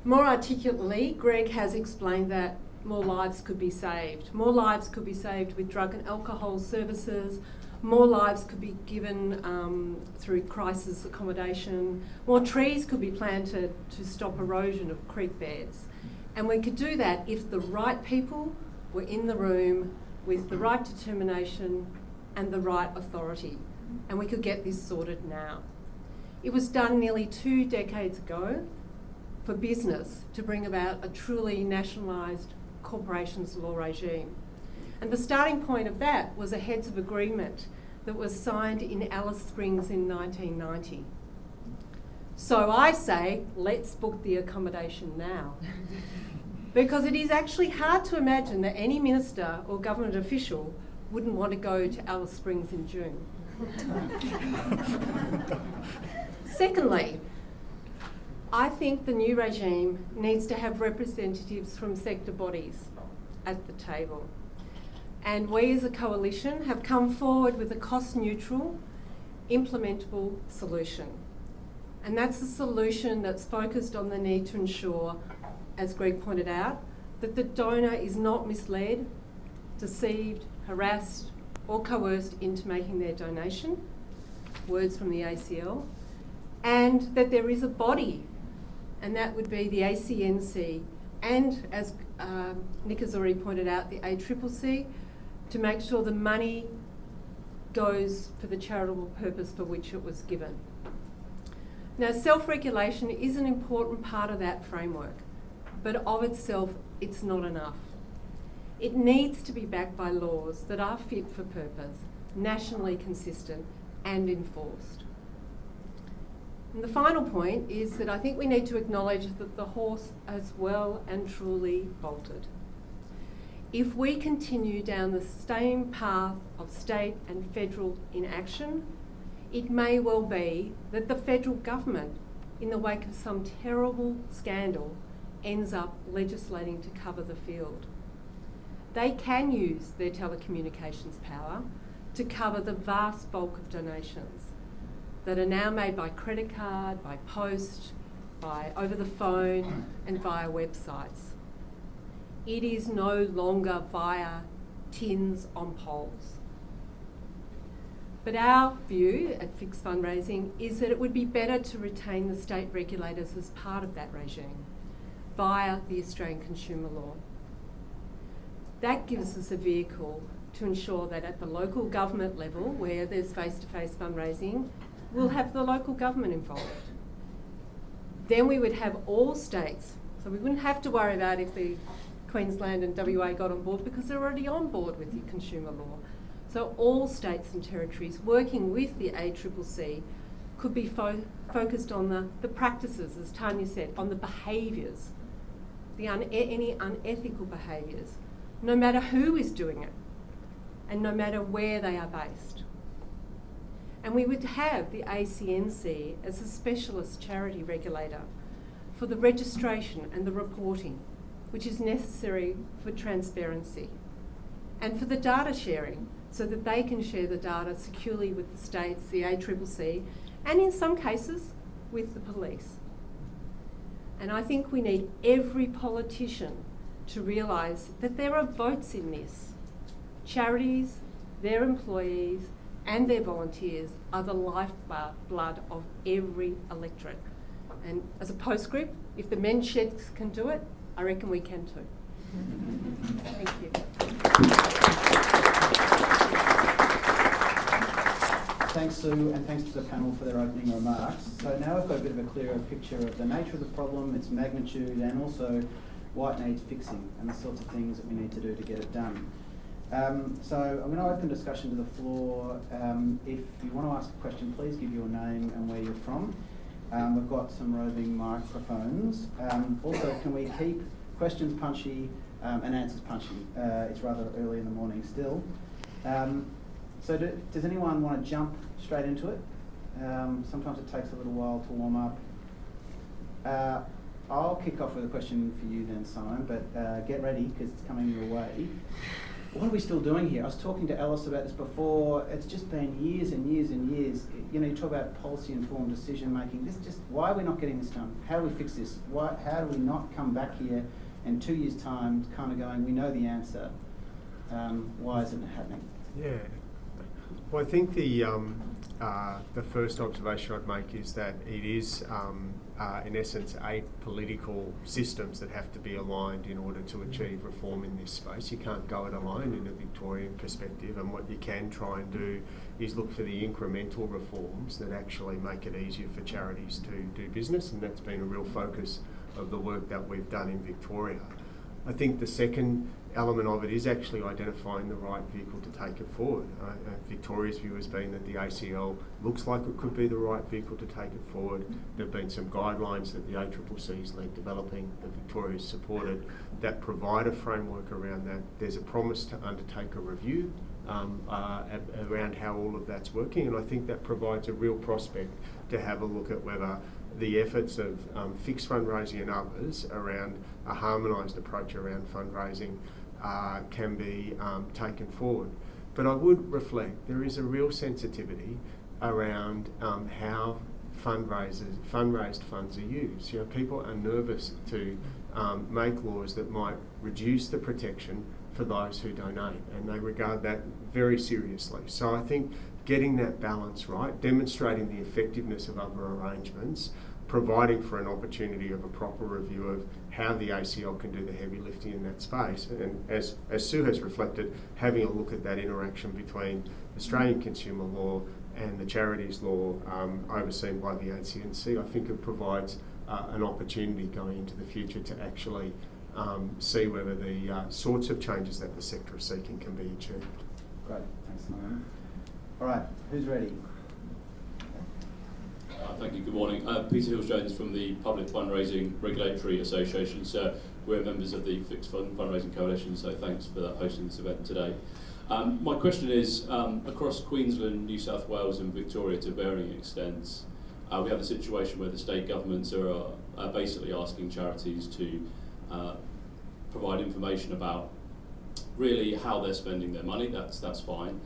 more articulately, Greg has explained that more lives could be saved. More lives could be saved with drug and alcohol services. More lives could be given through crisis accommodation. More trees could be planted to stop erosion of creek beds. And we could do that if the right people were in the room with the right determination and the right authority. And we could get this sorted now. It was done nearly 2 decades ago for business to bring about a truly nationalised corporations law regime. And the starting point of that was a heads of agreement that was signed in Alice Springs in 1990. So I say, let's book the accommodation now. Because it is actually hard to imagine that any minister or government official wouldn't want to go to Alice Springs in June. Secondly, I think the new regime needs to have representatives from sector bodies at the table. And we as a coalition have come forward with a cost-neutral, implementable solution. And that's a solution that's focused on the need to ensure, as Greg pointed out, that the donor is not misled, deceived, harassed, or coerced into making their donation, words from the ACL, and that there is a body, and that would be the ACNC, and as Nick has already pointed out, the ACCC, to make sure the money goes for the charitable purpose for which it was given. Now, self-regulation is an important part of that framework, but of itself, it's not enough. It needs to be backed by laws that are fit for purpose, nationally consistent and enforced. And the final point is that I think we need to acknowledge that the horse has well and truly bolted. If we continue down the same path of state and federal inaction, it may well be that the federal government, in the wake of some terrible scandal, ends up legislating to cover the field. They can use their telecommunications power to cover the vast bulk of donations that are now made by credit card, by post, by over the phone and via websites. It is no longer via tins on poles. But our view at Fixed Fundraising is that it would be better to retain the state regulators as part of that regime via the Australian Consumer Law. that gives us a vehicle to ensure that at the local government level, where there's face-to-face fundraising, we'll have the local government involved. Then we would have all states, so we wouldn't have to worry about if the Queensland and WA got on board because they're already on board with the consumer law. So all states and territories working with the ACCC could be focused on the practices, as Tanya said, on the behaviours, any unethical behaviours, no matter who is doing it and no matter where they are based. And we would have the ACNC as a specialist charity regulator for the registration and the reporting, which is necessary for transparency, and for the data sharing, so that they can share the data securely with the states, the ACCC, and in some cases, with the police. And I think we need every politician to realise that there are votes in this. Charities, their employees, and their volunteers are the lifeblood of every electorate. And as a postscript, if the men's sheds can do it, I reckon we can too. Thank you. Thanks, Sue, and thanks to the panel for their opening remarks. So now we've got a bit of a clearer picture of the nature of the problem, its magnitude, and also why it needs fixing and the sorts of things that we need to do to get it done. So I'm going to open discussion to the floor. If you want to ask a question, please give your name and where you're from. We've got some roving microphones. Also, can we keep questions punchy and answers punchy? It's rather early in the morning still. So does anyone want to jump straight into it? Sometimes it takes a little while to warm up. I'll kick off with a question for you then, Simon, but get ready because it's coming your way. What are we still doing here? I was talking to Alice about this before. It's just been years and years and years. You know, you talk about policy-informed decision-making. Why are we not getting this done? How do we fix this? How do we not come back here in 2 years' time kind of going, we know the answer. Why isn't it happening? Yeah. Well, I think the first observation I'd make is that it is, in essence, apolitical systems that have to be aligned in order to achieve reform in this space. You can't go it alone in a Victorian perspective, and what you can try and do is look for the incremental reforms that actually make it easier for charities to do business, and that's been a real focus of the work that we've done in Victoria. I think the second element of it is actually identifying the right vehicle to take it forward. Victoria's view has been that the ACL looks like it could be the right vehicle to take it forward. There have been some guidelines that the ACCC's led developing, that Victoria's supported, that provide a framework around that. There's a promise to undertake a review around how all of that's working, and I think that provides a real prospect to have a look at whether the efforts of fixed fundraising and others around a harmonised approach around fundraising can be taken forward. But I would reflect there is a real sensitivity around how fundraised funds are used. You know, people are nervous to make laws that might reduce the protection for those who donate, and they regard that very seriously. So I think getting that balance right, demonstrating the effectiveness of other arrangements, providing for an opportunity of a proper review of how the ACL can do the heavy lifting in that space, and as Sue has reflected, having a look at that interaction between Australian consumer law and the charities law overseen by the ACNC, I think it provides an opportunity going into the future to actually see whether the sorts of changes that the sector is seeking can be achieved. Great, thanks, Simon. All right, who's ready? Thank you. Good morning. Peter Hills-Jones from the Public Fundraising Regulatory Association. So we're members of the Fixed Fund Fundraising Coalition, so thanks for hosting this event today. My question is, across Queensland, New South Wales and Victoria to varying extents, we have a situation where the state governments are basically asking charities to provide information about really how they're spending their money. That's fine.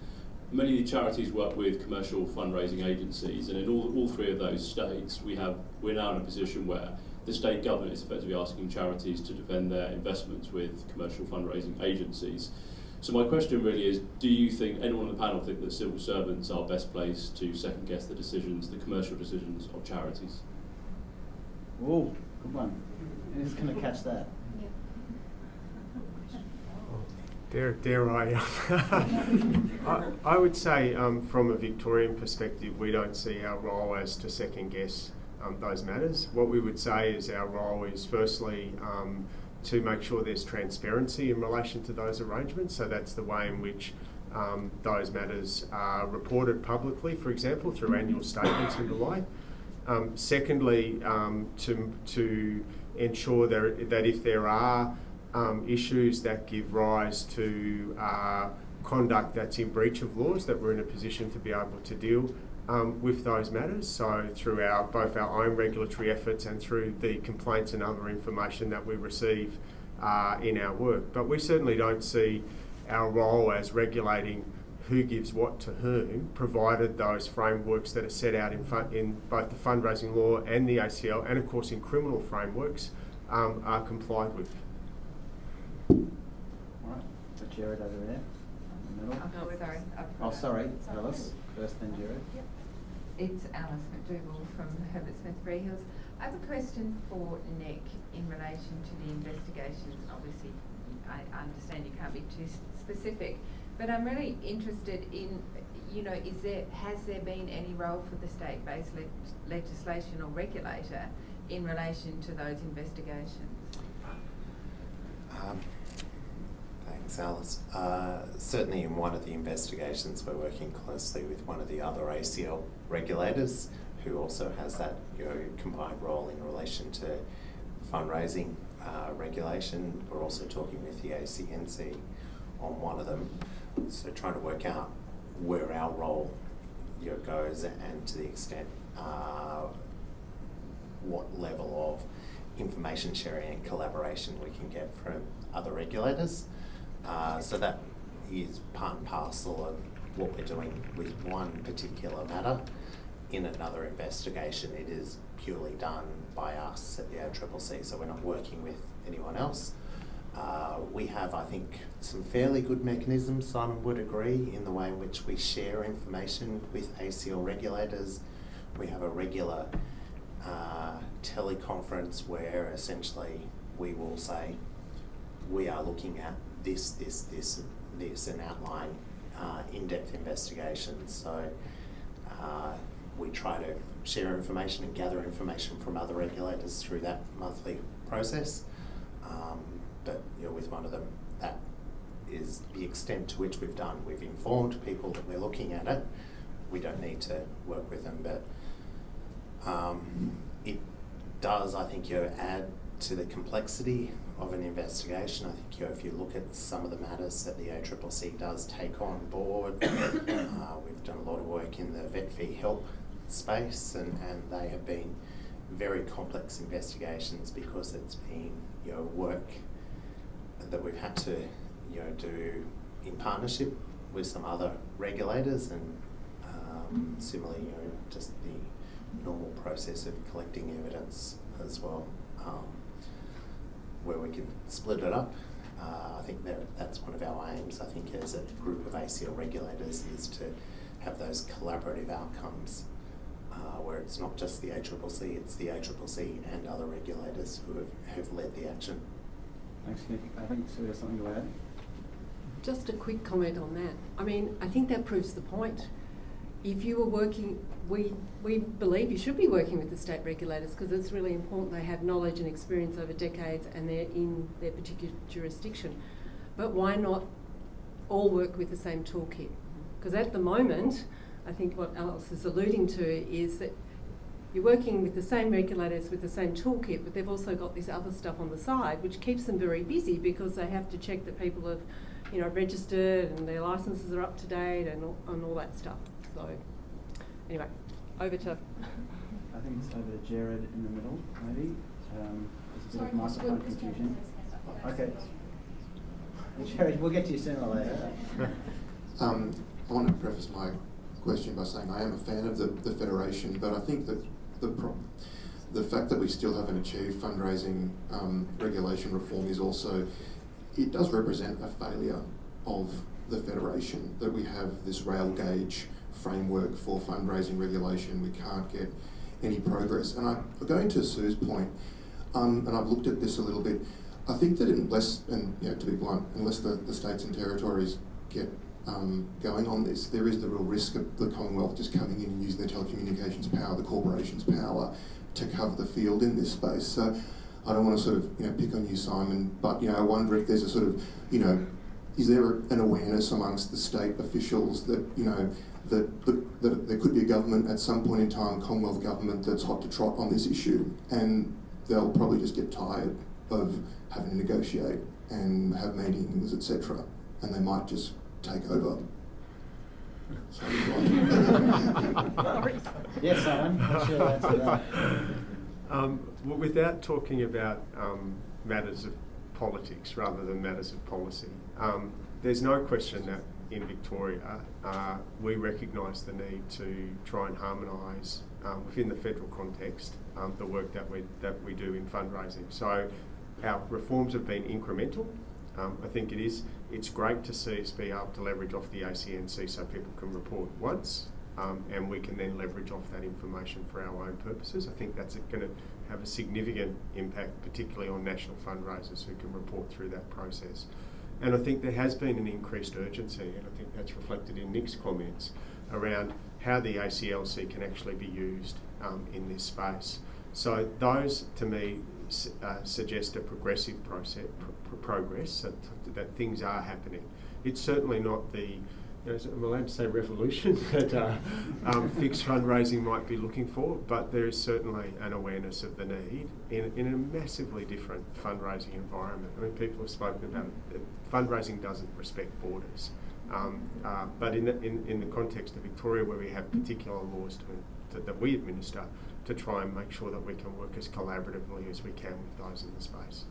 Many of the charities work with commercial fundraising agencies, and in all three of those states, we're now in a position where the state government is effectively asking charities to defend their investments with commercial fundraising agencies. So my question really is, do you think, anyone on the panel think that civil servants are best placed to second guess the decisions, the commercial decisions of charities? Whoa, good one. Who's going to catch that? Dare I? I would say from a Victorian perspective, we don't see our role as to second guess those matters. What we would say is our role is firstly to make sure there's transparency in relation to those arrangements. So that's the way in which those matters are reported publicly, for example, through annual statements and the like. Secondly, to ensure that if there are issues that give rise to conduct that's in breach of laws, that we're in a position to be able to deal with those matters. So through both our own regulatory efforts and through the complaints and other information that we receive in our work. But we certainly don't see our role as regulating who gives what to whom, provided those frameworks that are set out in both the fundraising law and the ACL, and of course in criminal frameworks, are complied with. All right, so Jared over there in the middle. Oh, sorry. Oh, sorry, Alice. First, then Jared. Yep. It's Alice McDougall from Herbert Smith Freehills. I have a question for Nick in relation to the investigations. Obviously, I understand you can't be too specific, but I'm really interested in, has there been any role for the state-based legislation or regulator in relation to those investigations? Thanks, Alice. Certainly in one of the investigations, we're working closely with one of the other ACL regulators who also has that combined role in relation to fundraising regulation. We're also talking with the ACNC on one of them. So trying to work out where our role goes and to the extent what level of information sharing and collaboration we can get from other regulators. So that is part and parcel of what we're doing with one particular matter. In another investigation, it is purely done by us at the ACCC, so we're not working with anyone else. We have, I think, some fairly good mechanisms, Simon would agree, in the way in which we share information with ACL regulators. We have a regular teleconference where essentially we will say, we are looking at this, and outline in-depth investigations. So we try to share information and gather information from other regulators through that monthly process. But with one of them, that is the extent to which we've done. We've informed people that we're looking at it. We don't need to work with them, but it does, I think, add to the complexity of an investigation. I think if you look at some of the matters that the ACCC does take on board, we've done a lot of work in the vet fee help space, and they have been very complex investigations because it's been work that we've had to do in partnership with some other regulators, and similarly just the normal process of collecting evidence as well, where we can split it up. I think that's one of our aims, I think, as a group of ACL regulators, is to have those collaborative outcomes where it's not just the ACCC, it's the ACCC and other regulators who have led the action. Thanks, Nick. I think Sue has something to add. Just a quick comment on that. I mean, I think that proves the point. If you were working, we believe you should be working with the state regulators, because it's really important they have knowledge and experience over decades and they're in their particular jurisdiction. But why not all work with the same toolkit? Because at the moment, I think what Alice is alluding to is that you're working with the same regulators with the same toolkit, but they've also got this other stuff on the side, which keeps them very busy because they have to check that people have, registered and their licences are up to date and all that stuff. So, anyway, over to. I think it's over to Jared in the middle, maybe. There's a bit of microphone confusion. Okay. Jared, we'll get to you sooner or later. I want to preface my question by saying I am a fan of the Federation, but I think that the fact that we still haven't achieved fundraising regulation reform is also, it does represent a failure of the Federation, that we have this rail gauge framework for fundraising regulation. We can't get any progress. And going to Sue's point, and I've looked at this a little bit, I think that unless, and to be blunt, unless the states and territories get going on this, there is the real risk of the Commonwealth just coming in and using their telecommunications power, the corporation's power, to cover the field in this space. So I don't want to sort of pick on you, Simon, but I wonder if there's a sort of is there an awareness amongst the state officials that that there could be a government at some point in time, Commonwealth government, that's hot to trot on this issue, and they'll probably just get tired of having to negotiate and have meetings, etc., and they might just take over. Yes, Simon, what's your answer to that? Well, without talking about matters of politics rather than matters of policy, there's no question that in Victoria we recognise the need to try and harmonise within the federal context the work that we do in fundraising. So our reforms have been incremental. I think it's great to see us be able to leverage off the ACNC so people can report once, and we can then leverage off that information for our own purposes. I think that's going to have a significant impact, particularly on national fundraisers who can report through that process. And I think there has been an increased urgency, and I think that's reflected in Nick's comments around how the ACLC can actually be used in this space. So those, to me, suggest a progressive progress, that things are happening. It's certainly not the, I'm allowed to say revolution that fixed fundraising might be looking for, but there is certainly an awareness of the need in a massively different fundraising environment. I mean, people have spoken about it. Fundraising doesn't respect borders, but in the context of Victoria, where we have particular laws that we administer, to try and make sure that we can work as collaboratively as we can with those in the space.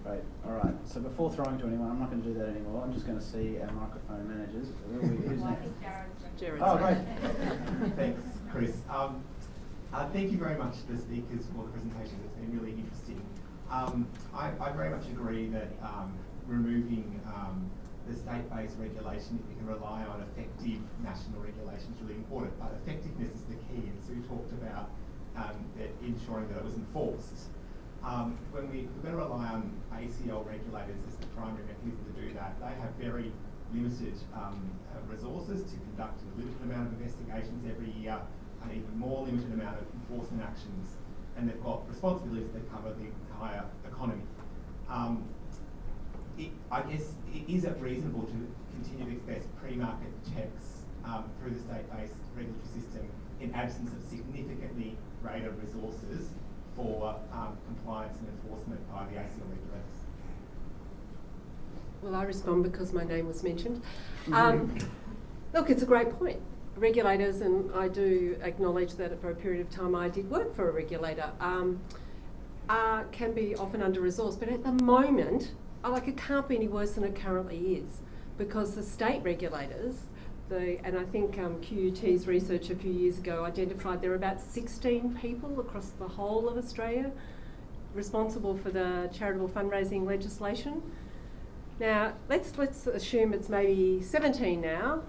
Great. All right. So before throwing to anyone, I'm not going to do that anymore. I'm just going to see our microphone managers. Who's next? Jared. Oh, great. Thanks, Chris. Thank you very much to the speakers for the presentation. It's been really interesting. I very much agree that removing the state-based regulation, if we can rely on effective national regulation, is really important. But effectiveness is the key. And Sue talked about ensuring that it was enforced. When we're going to rely on ACL regulators as the primary mechanism to do that, they have very limited resources to conduct a limited amount of investigations every year, an even more limited amount of enforcement actions, and they've got responsibilities that cover the entire economy. I guess, is it reasonable to continue to expect pre-market checks through the state-based regulatory system in absence of significantly greater resources for compliance and enforcement by the ACL regulators? Well, I respond because my name was mentioned. Look, it's a great point. Regulators, and I do acknowledge that for a period of time I did work for a regulator, can be often under-resourced, but at the moment, it can't be any worse than it currently is, because the state regulators, and I think QUT's research a few years ago identified there are about 16 people across the whole of Australia responsible for the charitable fundraising legislation. Now, let's assume it's maybe 17 now,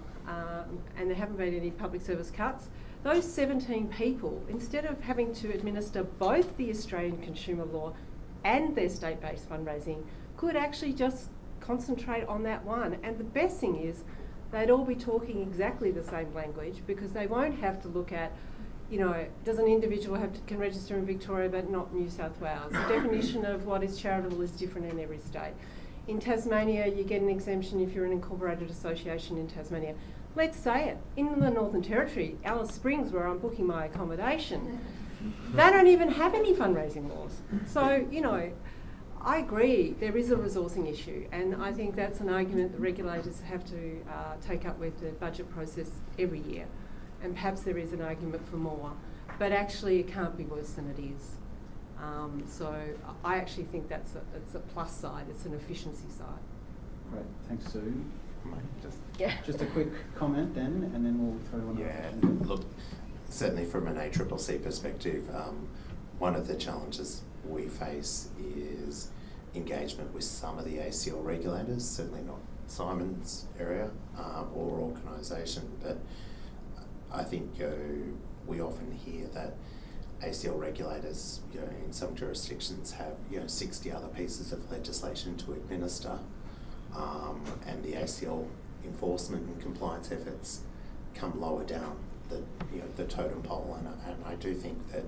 and there haven't been any public service cuts. Those 17 people, instead of having to administer both the Australian consumer law and their state-based fundraising, could actually just concentrate on that one. And the best thing is, they'd all be talking exactly the same language, because they won't have to look at, does an individual can register in Victoria but not New South Wales? The definition of what is charitable is different in every state. In Tasmania, you get an exemption if you're an incorporated association in Tasmania. Let's say it, in the Northern Territory, Alice Springs, where I'm booking my accommodation, they don't even have any fundraising laws. So, I agree, there is a resourcing issue, and I think that's an argument that regulators have to take up with the budget process every year. And perhaps there is an argument for more, but actually it can't be worse than it is. So I actually think it's a plus side, it's an efficiency side. Great, thanks, Sue. Just a quick comment then, and then we'll throw one. Yeah, look, certainly from an ACCC perspective, one of the challenges we face is engagement with some of the ACL regulators, certainly not Simon's area or organisation, but I think we often hear that ACL regulators, in some jurisdictions have 60 other pieces of legislation to administer, and the ACL enforcement and compliance efforts come lower down the totem pole, and I do think that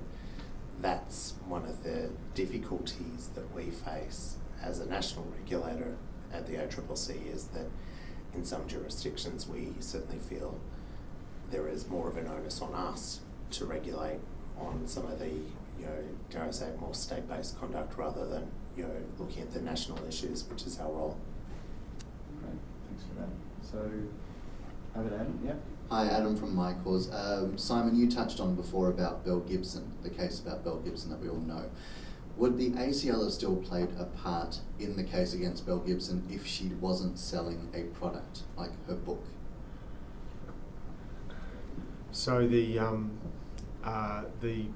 that's one of the difficulties that we face as a national regulator at the ACCC, is that in some jurisdictions we certainly feel there is more of an onus on us to regulate on some of the, dare I say, more state-based conduct rather than, looking at the national issues, which is our role. Great, thanks for that. So, over to Adam, yeah? Hi, Adam from My Cause. Simon, you touched on before about Belle Gibson, the case about Belle Gibson that we all know. Would the ACL have still played a part in the case against Belle Gibson if she wasn't selling a product like her book? So the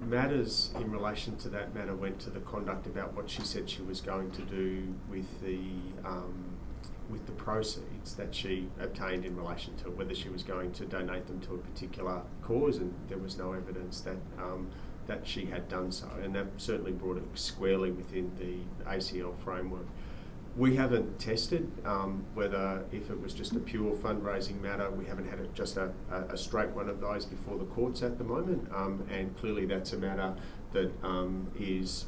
matters in relation to that matter went to the conduct about what she said she was going to do with the proceeds that she obtained in relation to whether she was going to donate them to a particular cause, and there was no evidence that that she had done so, and that certainly brought it squarely within the ACL framework. We haven't tested whether, if it was just a pure fundraising matter, we haven't had just a straight one of those before the courts at the moment, and clearly that's a matter that is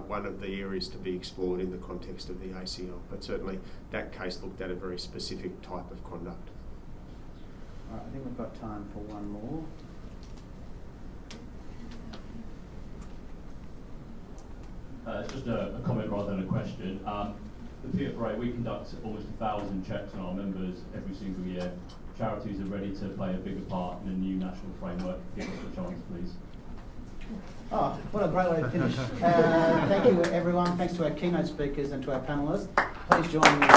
one of the areas to be explored in the context of the ACL. But certainly that case looked at a very specific type of conduct. All right, I think we've got time for one more. It's just a comment rather than a question. The PFRA, we conduct almost 1,000 checks on our members every single year. Charities are ready to play a bigger part in a new national framework. Give us a chance, please. Oh, what a great way to finish. Thank you, everyone. Thanks to our keynote speakers and to our panellists. Please join me.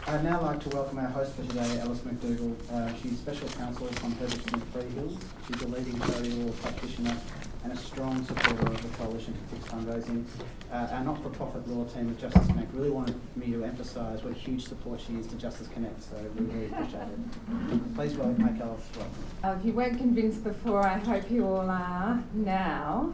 I'd now like to welcome our host for today, Alice McDougall. She's Special Counsel from Herbert Smith Freehills. She's a leading charity law practitioner and a strong supporter of the Coalition for Fixed Fundraising. Our not-for-profit law team at Justice Connect really wanted me to emphasise what a huge support she is to Justice Connect, so we really appreciate it. Please make Alice welcome. If you weren't convinced before, I hope you all are now.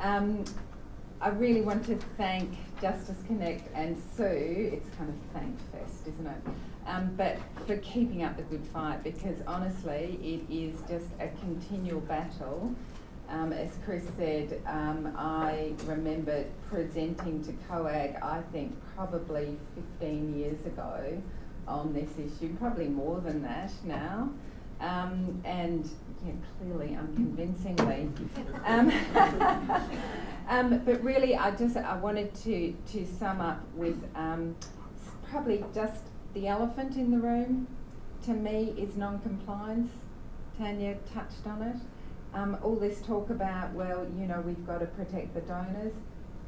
I really want to thank Justice Connect and Sue. It's kind of thank fest, isn't it? But for keeping up the good fight, because honestly, it is just a continual battle. As Chris said, I remember presenting to COAG, I think probably 15 years ago on this issue, probably more than that now. And yeah, clearly unconvincingly. But really, I wanted to sum up with probably just the elephant in the room, to me, is non-compliance. Tanya touched on it. All this talk about, well, we've got to protect the donors.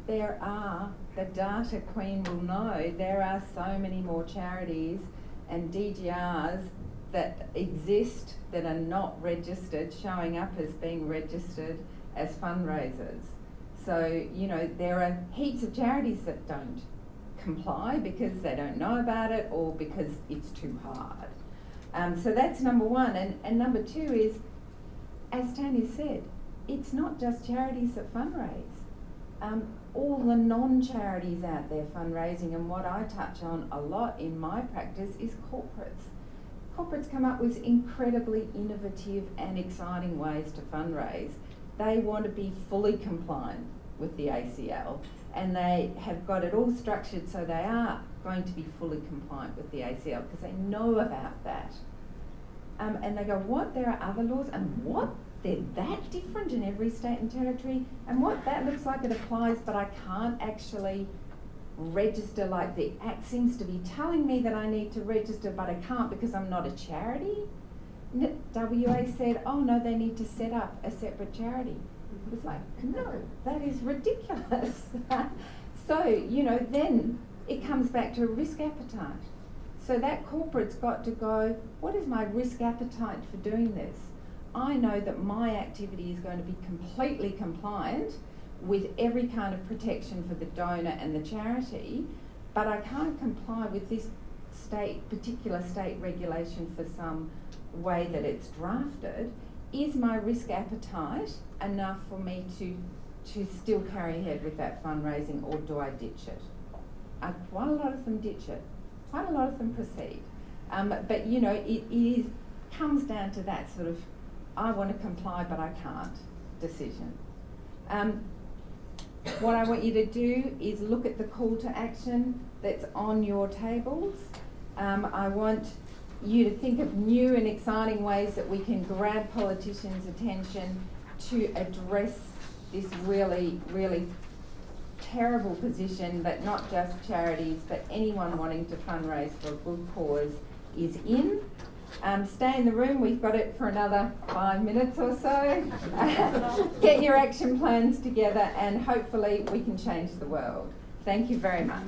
There are, the data queen will know, there are so many more charities and DGRs that exist that are not registered, showing up as being registered as fundraisers. So, there are heaps of charities that don't comply because they don't know about it or because it's too hard. So that's number one. And number two is, as Tanya said, it's not just charities that fundraise. All the non-charities out there fundraising, and what I touch on a lot in my practice is corporates. Corporates come up with incredibly innovative and exciting ways to fundraise. They want to be fully compliant with the ACL, and they have got it all structured so they are going to be fully compliant with the ACL because they know about that. And they go, what, there are other laws, and what, they're that different in every state and territory, and what, that looks like it applies, but I can't actually register, like the Act seems to be telling me that I need to register, but I can't because I'm not a charity. WA said, oh no, they need to set up a separate charity. It's like, no, that is ridiculous. So, then it comes back to risk appetite. So that corporate's got to go, what is my risk appetite for doing this? I know that my activity is going to be completely compliant with every kind of protection for the donor and the charity, but I can't comply with this particular state regulation for some way that it's drafted, is my risk appetite enough for me to still carry ahead with that fundraising, or do I ditch it? Quite a lot of them ditch it. Quite a lot of them proceed. But you know, it comes down to that sort of, I want to comply but I can't decision. What I want you to do is look at the call to action that's on your tables. I want you to think of new and exciting ways that we can grab politicians' attention to address this really, really terrible position that not just charities but anyone wanting to fundraise for a good cause is in. Stay in the room, we've got it for another 5 minutes or so. Get your action plans together and hopefully we can change the world. Thank you very much.